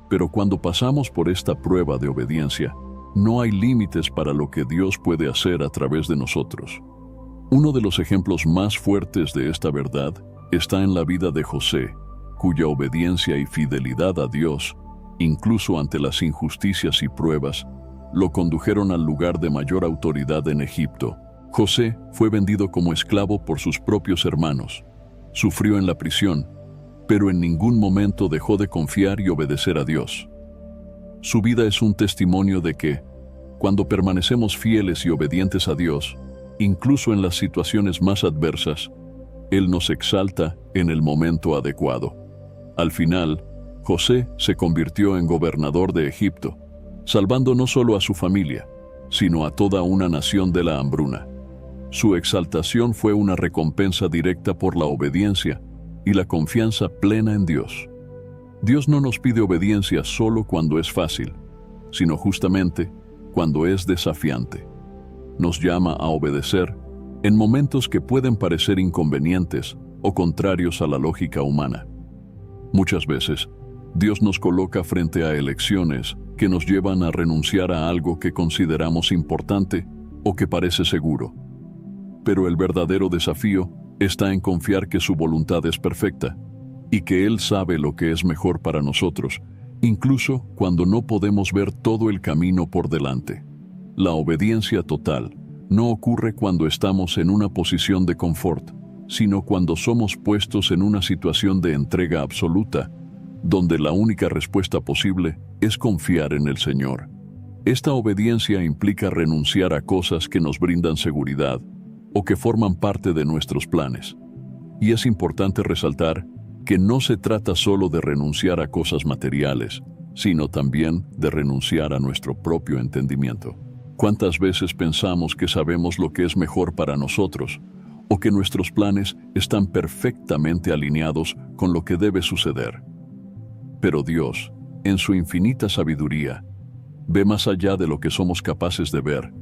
Pero cuando pasamos por esta prueba de obediencia, no hay límites para lo que Dios puede hacer a través de nosotros. Uno de los ejemplos más fuertes de esta verdad está en la vida de José, cuya obediencia y fidelidad a Dios, incluso ante las injusticias y pruebas, lo condujeron al lugar de mayor autoridad en Egipto. José fue vendido como esclavo por sus propios hermanos. Sufrió en la prisión, pero en ningún momento dejó de confiar y obedecer a Dios. Su vida es un testimonio de que, cuando permanecemos fieles y obedientes a Dios, incluso en las situaciones más adversas, Él nos exalta en el momento adecuado. Al final, José se convirtió en gobernador de Egipto, salvando no solo a su familia, sino a toda una nación de la hambruna. Su exaltación fue una recompensa directa por la obediencia y la confianza plena en Dios. Dios no nos pide obediencia solo cuando es fácil, sino justamente cuando es desafiante. Nos llama a obedecer en momentos que pueden parecer inconvenientes o contrarios a la lógica humana. Muchas veces, Dios nos coloca frente a elecciones que nos llevan a renunciar a algo que consideramos importante o que parece seguro. Pero el verdadero desafío está en confiar que su voluntad es perfecta y que Él sabe lo que es mejor para nosotros, incluso cuando no podemos ver todo el camino por delante. La obediencia total no ocurre cuando estamos en una posición de confort, sino cuando somos puestos en una situación de entrega absoluta, donde la única respuesta posible es confiar en el Señor. Esta obediencia implica renunciar a cosas que nos brindan seguridad o que forman parte de nuestros planes. Y es importante resaltar que no se trata solo de renunciar a cosas materiales, sino también de renunciar a nuestro propio entendimiento. ¿Cuántas veces pensamos que sabemos lo que es mejor para nosotros o que nuestros planes están perfectamente alineados con lo que debe suceder? Pero Dios, en su infinita sabiduría, ve más allá de lo que somos capaces de ver,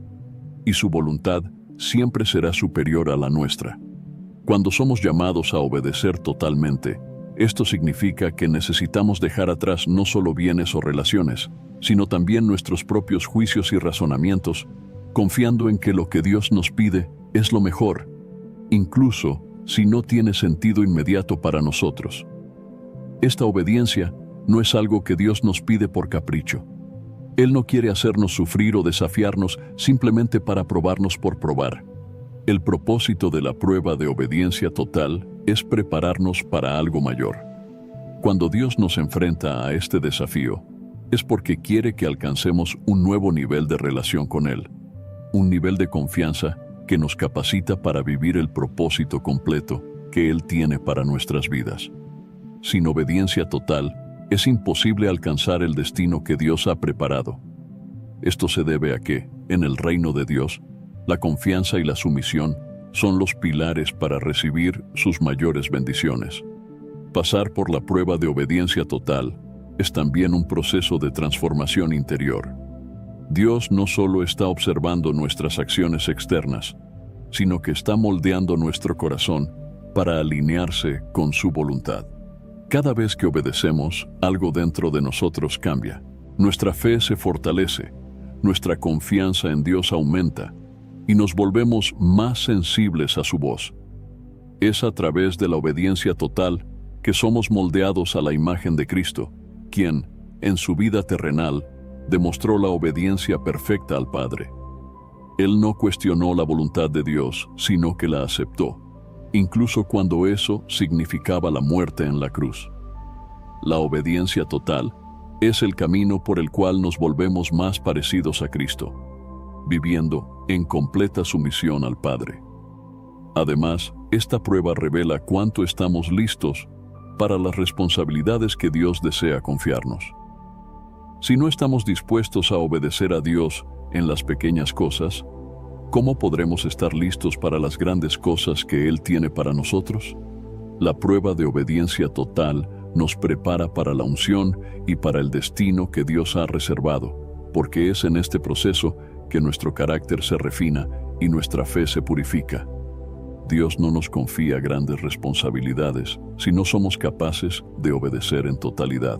y su voluntad siempre será superior a la nuestra. Cuando somos llamados a obedecer totalmente, esto significa que necesitamos dejar atrás no solo bienes o relaciones, sino también nuestros propios juicios y razonamientos, confiando en que lo que Dios nos pide es lo mejor, incluso si no tiene sentido inmediato para nosotros. Esta obediencia no es algo que Dios nos pide por capricho. Él no quiere hacernos sufrir o desafiarnos simplemente para probarnos por probar. El propósito de la prueba de obediencia total es prepararnos para algo mayor. Cuando Dios nos enfrenta a este desafío, es porque quiere que alcancemos un nuevo nivel de relación con Él, un nivel de confianza que nos capacita para vivir el propósito completo que Él tiene para nuestras vidas. Sin obediencia total, es imposible alcanzar el destino que Dios ha preparado. Esto se debe a que, en el reino de Dios, la confianza y la sumisión son los pilares para recibir sus mayores bendiciones. Pasar por la prueba de obediencia total es también un proceso de transformación interior. Dios no solo está observando nuestras acciones externas, sino que está moldeando nuestro corazón para alinearse con su voluntad. Cada vez que obedecemos, algo dentro de nosotros cambia. Nuestra fe se fortalece, nuestra confianza en Dios aumenta y nos volvemos más sensibles a su voz. Es a través de la obediencia total que somos moldeados a la imagen de Cristo, quien, en su vida terrenal, demostró la obediencia perfecta al Padre. Él no cuestionó la voluntad de Dios, sino que la aceptó, incluso cuando eso significaba la muerte en la cruz. La obediencia total es el camino por el cual nos volvemos más parecidos a Cristo, viviendo en completa sumisión al Padre. Además, esta prueba revela cuánto estamos listos para las responsabilidades que Dios desea confiarnos. Si no estamos dispuestos a obedecer a Dios en las pequeñas cosas, ¿cómo podremos estar listos para las grandes cosas que Él tiene para nosotros? La prueba de obediencia total nos prepara para la unción y para el destino que Dios ha reservado, porque es en este proceso que nuestro carácter se refina y nuestra fe se purifica. Dios no nos confía grandes responsabilidades si no somos capaces de obedecer en totalidad.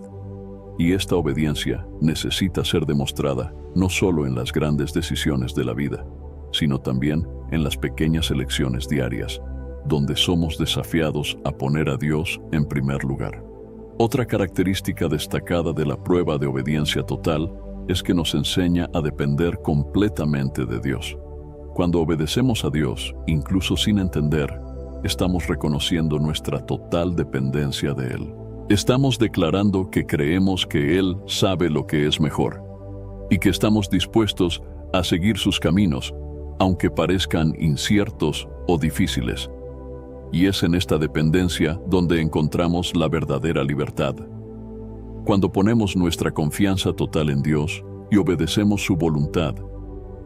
Y esta obediencia necesita ser demostrada no solo en las grandes decisiones de la vida, sino también en las pequeñas elecciones diarias, donde somos desafiados a poner a Dios en primer lugar. Otra característica destacada de la prueba de obediencia total es que nos enseña a depender completamente de Dios. Cuando obedecemos a Dios, incluso sin entender, estamos reconociendo nuestra total dependencia de Él. Estamos declarando que creemos que Él sabe lo que es mejor y que estamos dispuestos a seguir sus caminos, aunque parezcan inciertos o difíciles. Y es en esta dependencia donde encontramos la verdadera libertad. Cuando ponemos nuestra confianza total en Dios y obedecemos su voluntad,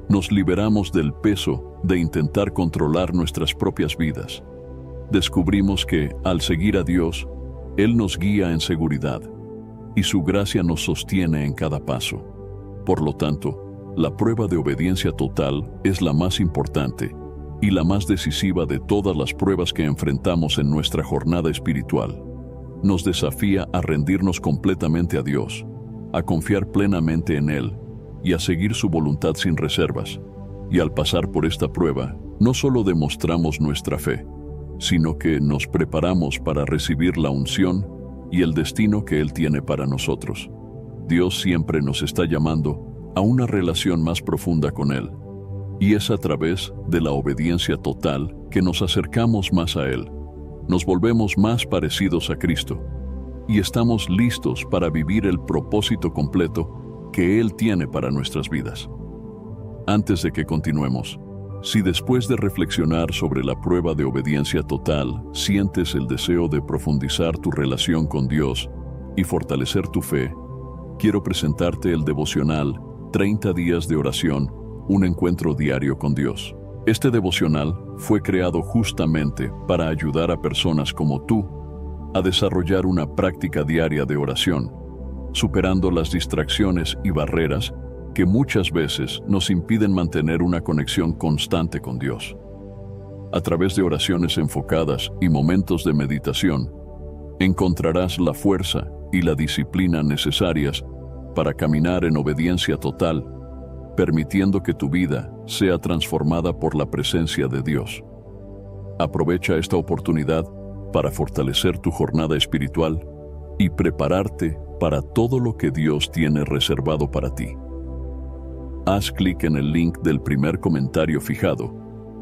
nos liberamos del peso de intentar controlar nuestras propias vidas. Descubrimos que, al seguir a Dios, Él nos guía en seguridad y su gracia nos sostiene en cada paso. Por lo tanto, la prueba de obediencia total es la más importante y la más decisiva de todas las pruebas que enfrentamos en nuestra jornada espiritual. Nos desafía a rendirnos completamente a Dios, a confiar plenamente en Él y a seguir su voluntad sin reservas. Y al pasar por esta prueba, no solo demostramos nuestra fe, sino que nos preparamos para recibir la unción y el destino que Él tiene para nosotros. Dios siempre nos está llamando a una relación más profunda con Él, y es a través de la obediencia total que nos acercamos más a Él, nos volvemos más parecidos a Cristo, y estamos listos para vivir el propósito completo que Él tiene para nuestras vidas. Antes de que continuemos, si después de reflexionar sobre la prueba de obediencia total sientes el deseo de profundizar tu relación con Dios y fortalecer tu fe, quiero presentarte el devocional 30 días de oración, un encuentro diario con Dios. Este devocional fue creado justamente para ayudar a personas como tú a desarrollar una práctica diaria de oración, superando las distracciones y barreras que muchas veces nos impiden mantener una conexión constante con Dios. A través de oraciones enfocadas y momentos de meditación, encontrarás la fuerza y la disciplina necesarias para caminar en obediencia total, permitiendo que tu vida sea transformada por la presencia de Dios. Aprovecha esta oportunidad para fortalecer tu jornada espiritual y prepararte para todo lo que Dios tiene reservado para ti. Haz clic en el link del primer comentario fijado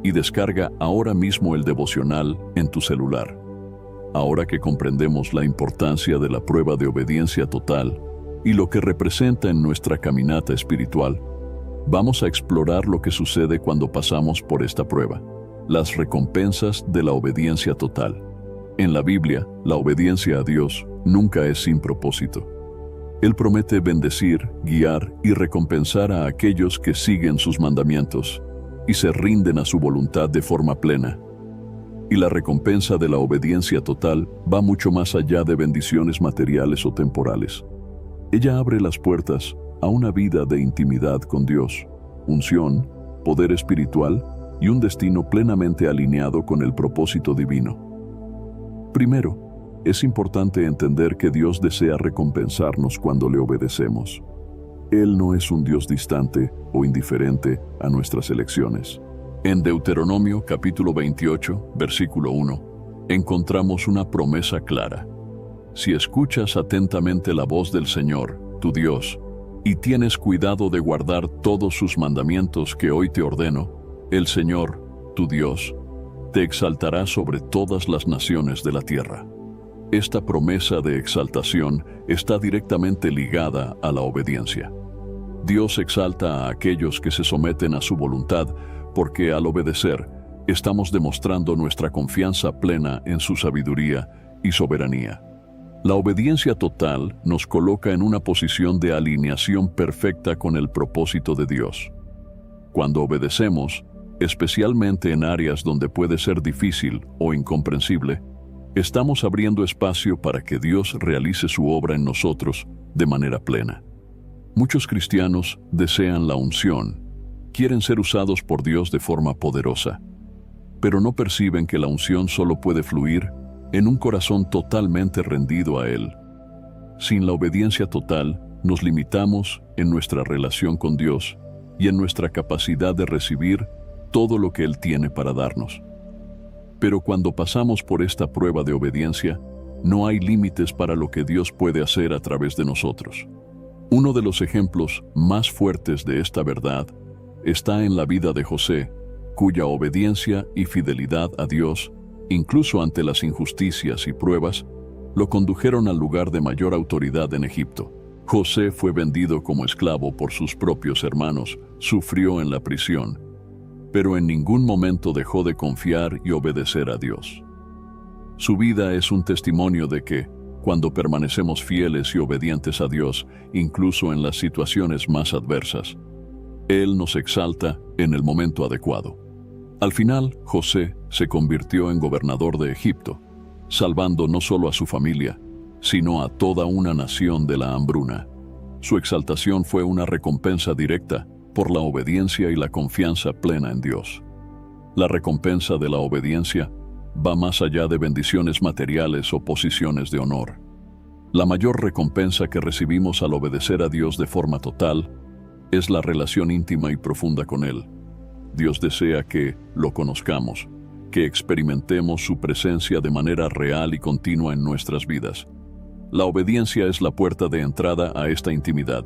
y descarga ahora mismo el devocional en tu celular. Ahora que comprendemos la importancia de la prueba de obediencia total y lo que representa en nuestra caminata espiritual, vamos a explorar lo que sucede cuando pasamos por esta prueba, las recompensas de la obediencia total. En la Biblia, la obediencia a Dios nunca es sin propósito. Él promete bendecir, guiar y recompensar a aquellos que siguen sus mandamientos y se rinden a su voluntad de forma plena. Y la recompensa de la obediencia total va mucho más allá de bendiciones materiales o temporales. Ella abre las puertas a una vida de intimidad con Dios, unción, poder espiritual y un destino plenamente alineado con el propósito divino. Primero, es importante entender que Dios desea recompensarnos cuando le obedecemos. Él no es un Dios distante o indiferente a nuestras elecciones. En Deuteronomio capítulo 28, versículo 1, encontramos una promesa clara. Si escuchas atentamente la voz del Señor, tu Dios, y tienes cuidado de guardar todos sus mandamientos que hoy te ordeno, el Señor, tu Dios, te exaltará sobre todas las naciones de la tierra. Esta promesa de exaltación está directamente ligada a la obediencia. Dios exalta a aquellos que se someten a su voluntad porque al obedecer estamos demostrando nuestra confianza plena en su sabiduría y soberanía. La obediencia total nos coloca en una posición de alineación perfecta con el propósito de Dios. Cuando obedecemos, especialmente en áreas donde puede ser difícil o incomprensible, estamos abriendo espacio para que Dios realice su obra en nosotros de manera plena. Muchos cristianos desean la unción, quieren ser usados por Dios de forma poderosa, pero no perciben que la unción solo puede fluir en un corazón totalmente rendido a Él. Sin la obediencia total, nos limitamos en nuestra relación con Dios y en nuestra capacidad de recibir todo lo que Él tiene para darnos. Pero cuando pasamos por esta prueba de obediencia, no hay límites para lo que Dios puede hacer a través de nosotros. Uno de los ejemplos más fuertes de esta verdad está en la vida de José, cuya obediencia y fidelidad a Dios, incluso ante las injusticias y pruebas, lo condujeron al lugar de mayor autoridad en Egipto. José fue vendido como esclavo por sus propios hermanos, sufrió en la prisión, pero en ningún momento dejó de confiar y obedecer a Dios. Su vida es un testimonio de que, cuando permanecemos fieles y obedientes a Dios, incluso en las situaciones más adversas, Él nos exalta en el momento adecuado. Al final, José se convirtió en gobernador de Egipto, salvando no solo a su familia, sino a toda una nación de la hambruna. Su exaltación fue una recompensa directa por la obediencia y la confianza plena en Dios. La recompensa de la obediencia va más allá de bendiciones materiales o posiciones de honor. La mayor recompensa que recibimos al obedecer a Dios de forma total es la relación íntima y profunda con Él. Dios desea que lo conozcamos, que experimentemos su presencia de manera real y continua en nuestras vidas. La obediencia es la puerta de entrada a esta intimidad.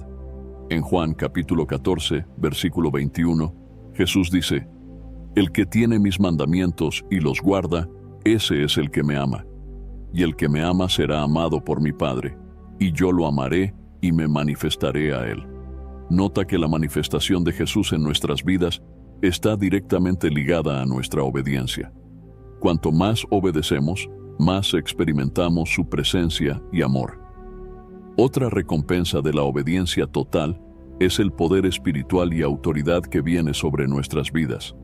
En Juan capítulo 14, versículo 21, Jesús dice: «El que tiene mis mandamientos y los guarda, ese es el que me ama. Y el que me ama será amado por mi Padre, y yo lo amaré y me manifestaré a él». Nota que la manifestación de Jesús en nuestras vidas está directamente ligada a nuestra obediencia. Cuanto más obedecemos, más experimentamos su presencia y amor. Otra recompensa de la obediencia total es el poder espiritual y autoridad que viene sobre nuestras vidas.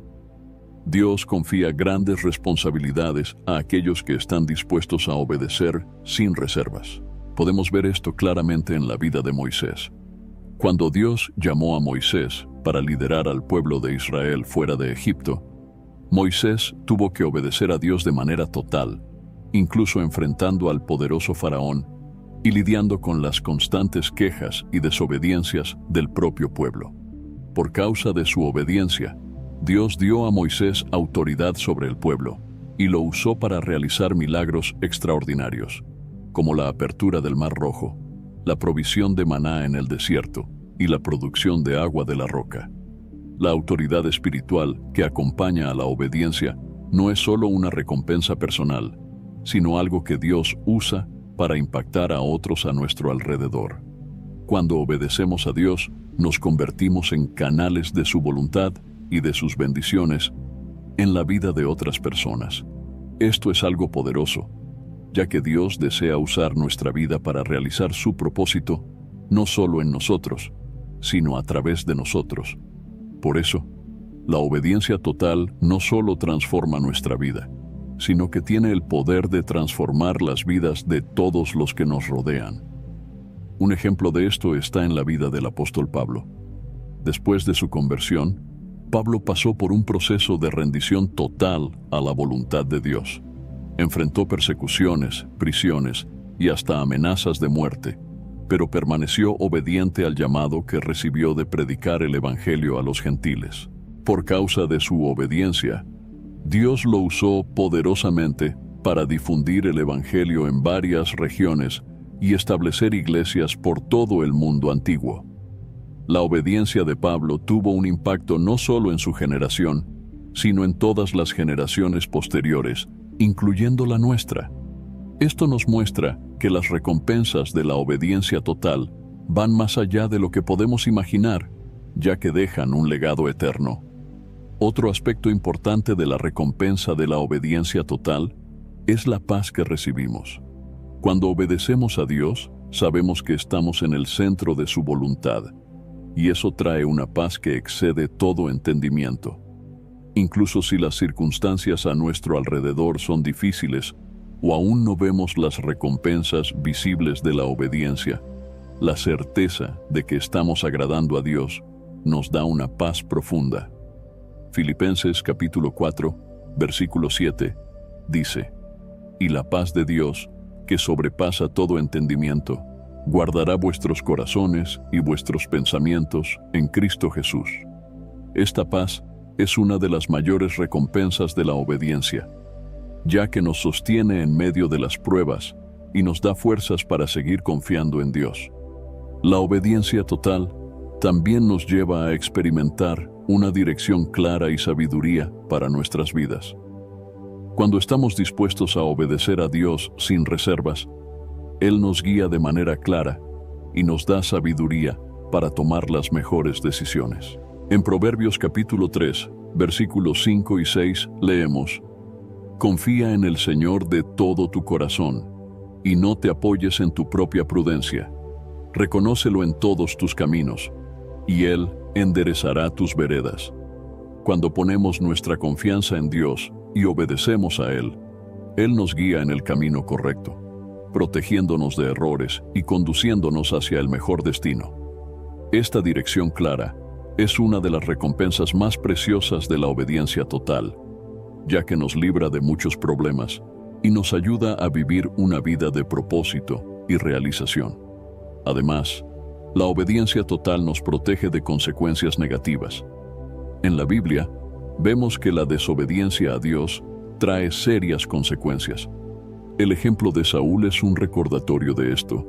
Dios confía grandes responsabilidades a aquellos que están dispuestos a obedecer sin reservas. Podemos ver esto claramente en la vida de Moisés. Cuando Dios llamó a Moisés para liderar al pueblo de Israel fuera de Egipto, Moisés tuvo que obedecer a Dios de manera total, incluso enfrentando al poderoso faraón y lidiando con las constantes quejas y desobediencias del propio pueblo. Por causa de su obediencia, Dios dio a Moisés autoridad sobre el pueblo y lo usó para realizar milagros extraordinarios, como la apertura del Mar Rojo, la provisión de maná en el desierto y la producción de agua de la roca. La autoridad espiritual que acompaña a la obediencia no es solo una recompensa personal, sino algo que Dios usa para impactar a otros a nuestro alrededor. Cuando obedecemos a Dios, nos convertimos en canales de su voluntad y de sus bendiciones en la vida de otras personas. Esto es algo poderoso, ya que Dios desea usar nuestra vida para realizar su propósito, no solo en nosotros, sino a través de nosotros. Por eso, la obediencia total no solo transforma nuestra vida, sino que tiene el poder de transformar las vidas de todos los que nos rodean. Un ejemplo de esto está en la vida del apóstol Pablo. Después de su conversión, Pablo pasó por un proceso de rendición total a la voluntad de Dios. Enfrentó persecuciones, prisiones y hasta amenazas de muerte, pero permaneció obediente al llamado que recibió de predicar el Evangelio a los gentiles. Por causa de su obediencia, Dios lo usó poderosamente para difundir el Evangelio en varias regiones y establecer iglesias por todo el mundo antiguo. La obediencia de Pablo tuvo un impacto no solo en su generación, sino en todas las generaciones posteriores, incluyendo la nuestra. Esto nos muestra que las recompensas de la obediencia total van más allá de lo que podemos imaginar, ya que dejan un legado eterno. Otro aspecto importante de la recompensa de la obediencia total es la paz que recibimos. Cuando obedecemos a Dios, sabemos que estamos en el centro de su voluntad, y eso trae una paz que excede todo entendimiento. Incluso si las circunstancias a nuestro alrededor son difíciles o aún no vemos las recompensas visibles de la obediencia, la certeza de que estamos agradando a Dios nos da una paz profunda. Filipenses capítulo 4, versículo 7, dice: «Y la paz de Dios, que sobrepasa todo entendimiento, guardará vuestros corazones y vuestros pensamientos en Cristo Jesús». Esta paz es una de las mayores recompensas de la obediencia, ya que nos sostiene en medio de las pruebas y nos da fuerzas para seguir confiando en Dios. La obediencia total también nos lleva a experimentar una dirección clara y sabiduría para nuestras vidas. Cuando estamos dispuestos a obedecer a Dios sin reservas, Él nos guía de manera clara y nos da sabiduría para tomar las mejores decisiones. En Proverbios capítulo 3, versículos 5 y 6 leemos: «Confía en el Señor de todo tu corazón y no te apoyes en tu propia prudencia. Reconócelo en todos tus caminos, y Él enderezará tus veredas». Cuando ponemos nuestra confianza en Dios y obedecemos a Él, Él nos guía en el camino correcto, protegiéndonos de errores y conduciéndonos hacia el mejor destino. Esta dirección clara es una de las recompensas más preciosas de la obediencia total, ya que nos libra de muchos problemas y nos ayuda a vivir una vida de propósito y realización. Además, la obediencia total nos protege de consecuencias negativas. En la Biblia, vemos que la desobediencia a Dios trae serias consecuencias. El ejemplo de Saúl es un recordatorio de esto.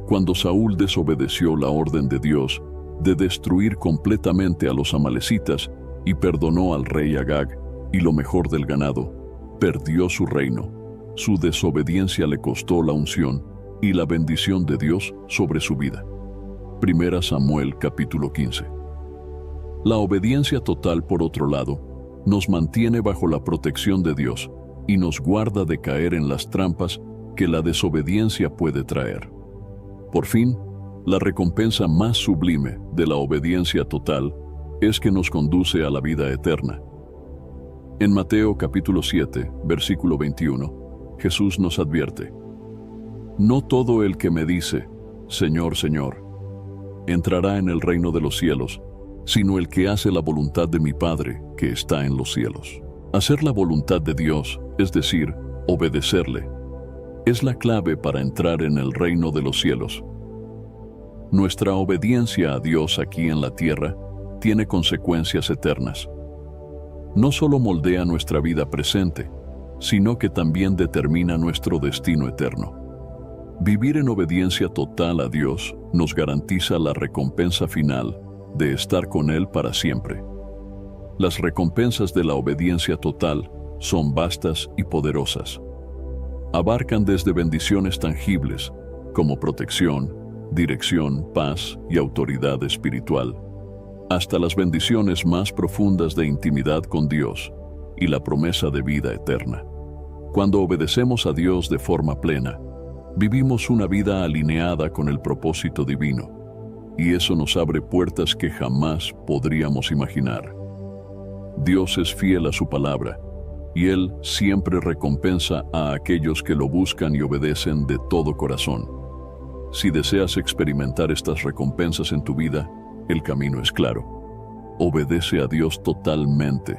Cuando Saúl desobedeció la orden de Dios de destruir completamente a los amalecitas y perdonó al rey Agag y lo mejor del ganado, perdió su reino. Su desobediencia le costó la unción y la bendición de Dios sobre su vida. 1 Samuel capítulo 15. La obediencia total, por otro lado, nos mantiene bajo la protección de Dios y nos guarda de caer en las trampas que la desobediencia puede traer. Por fin, la recompensa más sublime de la obediencia total es que nos conduce a la vida eterna. En Mateo capítulo 7, versículo 21, Jesús nos advierte: «No todo el que me dice, Señor, Señor, entrará en el reino de los cielos, sino el que hace la voluntad de mi Padre que está en los cielos». Hacer la voluntad de Dios, es decir, obedecerle, es la clave para entrar en el reino de los cielos. Nuestra obediencia a Dios aquí en la tierra tiene consecuencias eternas. No solo moldea nuestra vida presente, sino que también determina nuestro destino eterno. Vivir en obediencia total a Dios nos garantiza la recompensa final de estar con Él para siempre. Las recompensas de la obediencia total son vastas y poderosas. Abarcan desde bendiciones tangibles, como protección, dirección, paz y autoridad espiritual, hasta las bendiciones más profundas de intimidad con Dios y la promesa de vida eterna. Cuando obedecemos a Dios de forma plena, vivimos una vida alineada con el propósito divino, y eso nos abre puertas que jamás podríamos imaginar. Dios es fiel a su palabra, y Él siempre recompensa a aquellos que lo buscan y obedecen de todo corazón. Si deseas experimentar estas recompensas en tu vida, el camino es claro. Obedece a Dios totalmente,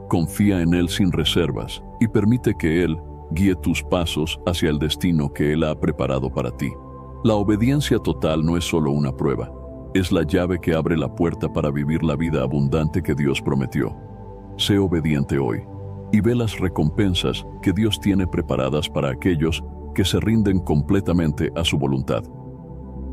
confía en Él sin reservas y permite que Él guíe tus pasos hacia el destino que Él ha preparado para ti. La obediencia total no es solo una prueba, es la llave que abre la puerta para vivir la vida abundante que Dios prometió. Sé obediente hoy y ve las recompensas que Dios tiene preparadas para aquellos que se rinden completamente a su voluntad.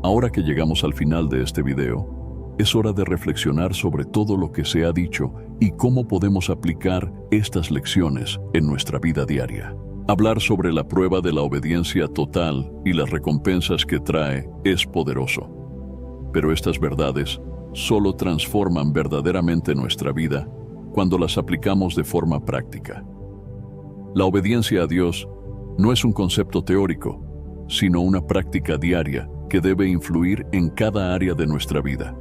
Ahora que llegamos al final de este video, es hora de reflexionar sobre todo lo que se ha dicho y cómo podemos aplicar estas lecciones en nuestra vida diaria. Hablar sobre la prueba de la obediencia total y las recompensas que trae es poderoso. Pero estas verdades solo transforman verdaderamente nuestra vida cuando las aplicamos de forma práctica. La obediencia a Dios no es un concepto teórico, sino una práctica diaria que debe influir en cada área de nuestra vida.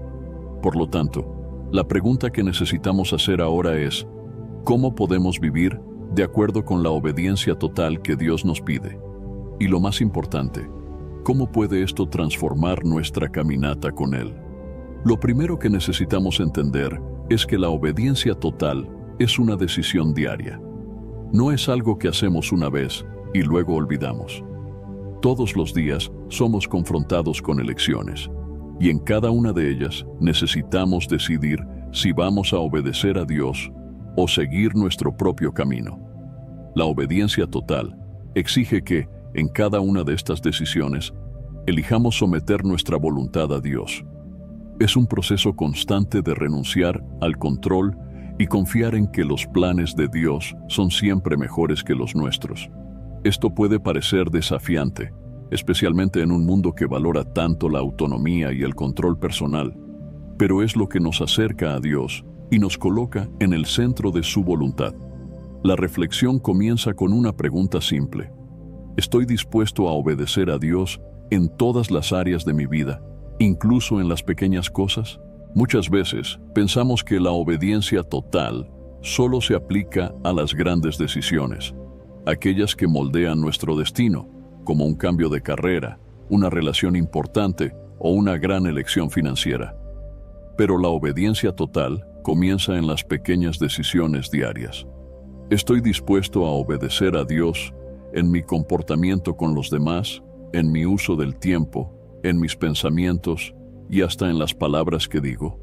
Por lo tanto, la pregunta que necesitamos hacer ahora es, ¿cómo podemos vivir de acuerdo con la obediencia total que Dios nos pide? Y lo más importante, ¿cómo puede esto transformar nuestra caminata con Él? Lo primero que necesitamos entender es que la obediencia total es una decisión diaria. No es algo que hacemos una vez y luego olvidamos. Todos los días somos confrontados con elecciones, y en cada una de ellas necesitamos decidir si vamos a obedecer a Dios o seguir nuestro propio camino. La obediencia total exige que, en cada una de estas decisiones, elijamos someter nuestra voluntad a Dios. Es un proceso constante de renunciar al control y confiar en que los planes de Dios son siempre mejores que los nuestros. Esto puede parecer desafiante, especialmente en un mundo que valora tanto la autonomía y el control personal, pero es lo que nos acerca a Dios y nos coloca en el centro de su voluntad. La reflexión comienza con una pregunta simple. ¿Estoy dispuesto a obedecer a Dios en todas las áreas de mi vida, incluso en las pequeñas cosas? Muchas veces pensamos que la obediencia total solo se aplica a las grandes decisiones, aquellas que moldean nuestro destino, como un cambio de carrera, una relación importante o una gran elección financiera. Pero la obediencia total comienza en las pequeñas decisiones diarias. ¿Estoy dispuesto a obedecer a Dios en mi comportamiento con los demás, en mi uso del tiempo, en mis pensamientos y hasta en las palabras que digo?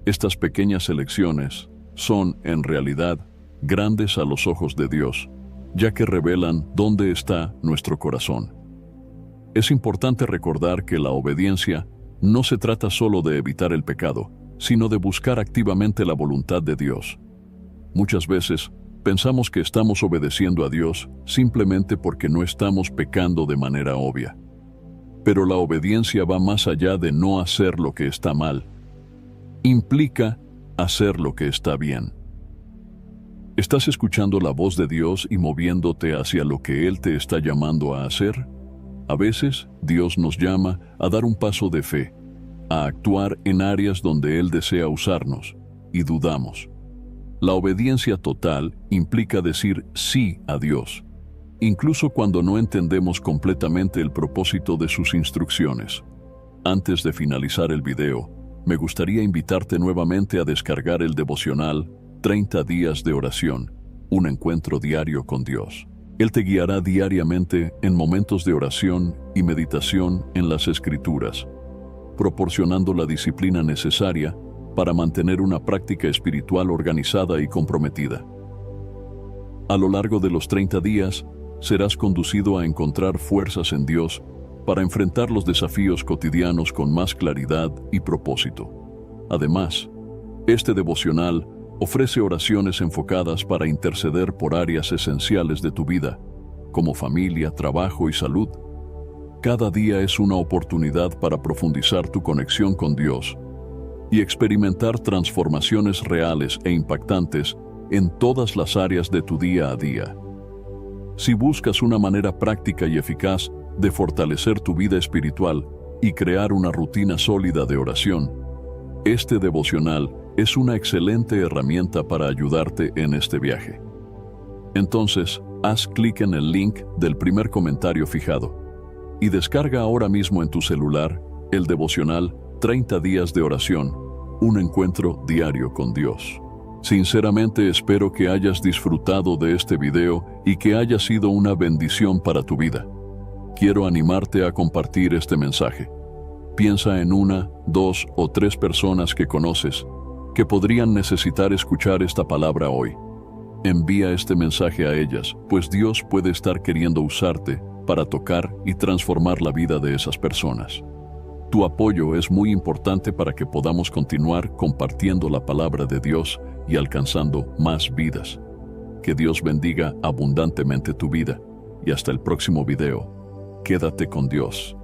Estas pequeñas elecciones son, en realidad, grandes a los ojos de Dios, ya que revelan dónde está nuestro corazón. Es importante recordar que la obediencia no se trata solo de evitar el pecado, sino de buscar activamente la voluntad de Dios. Muchas veces pensamos que estamos obedeciendo a Dios simplemente porque no estamos pecando de manera obvia. Pero la obediencia va más allá de no hacer lo que está mal. Implica hacer lo que está bien. ¿Estás escuchando la voz de Dios y moviéndote hacia lo que Él te está llamando a hacer? A veces, Dios nos llama a dar un paso de fe, a actuar en áreas donde Él desea usarnos, y dudamos. La obediencia total implica decir sí a Dios, incluso cuando no entendemos completamente el propósito de sus instrucciones. Antes de finalizar el video, me gustaría invitarte nuevamente a descargar el devocional 30 días de oración, un encuentro diario con Dios. Él te guiará diariamente en momentos de oración y meditación en las Escrituras, proporcionando la disciplina necesaria para mantener una práctica espiritual organizada y comprometida. A lo largo de los 30 días, serás conducido a encontrar fuerzas en Dios para enfrentar los desafíos cotidianos con más claridad y propósito. Además, este devocional ofrece oraciones enfocadas para interceder por áreas esenciales de tu vida, como familia, trabajo y salud. Cada día es una oportunidad para profundizar tu conexión con Dios y experimentar transformaciones reales e impactantes en todas las áreas de tu día a día. Si buscas una manera práctica y eficaz de fortalecer tu vida espiritual y crear una rutina sólida de oración, este devocional es una excelente herramienta para ayudarte en este viaje. Entonces, haz clic en el link del primer comentario fijado y descarga ahora mismo en tu celular el devocional 30 días de oración, un encuentro diario con Dios. Sinceramente espero que hayas disfrutado de este video y que haya sido una bendición para tu vida. Quiero animarte a compartir este mensaje. Piensa en 1, 2 o 3 personas que conoces que podrían necesitar escuchar esta palabra hoy. Envía este mensaje a ellas, pues Dios puede estar queriendo usarte para tocar y transformar la vida de esas personas. Tu apoyo es muy importante para que podamos continuar compartiendo la palabra de Dios y alcanzando más vidas. Que Dios bendiga abundantemente tu vida y hasta el próximo video. Quédate con Dios.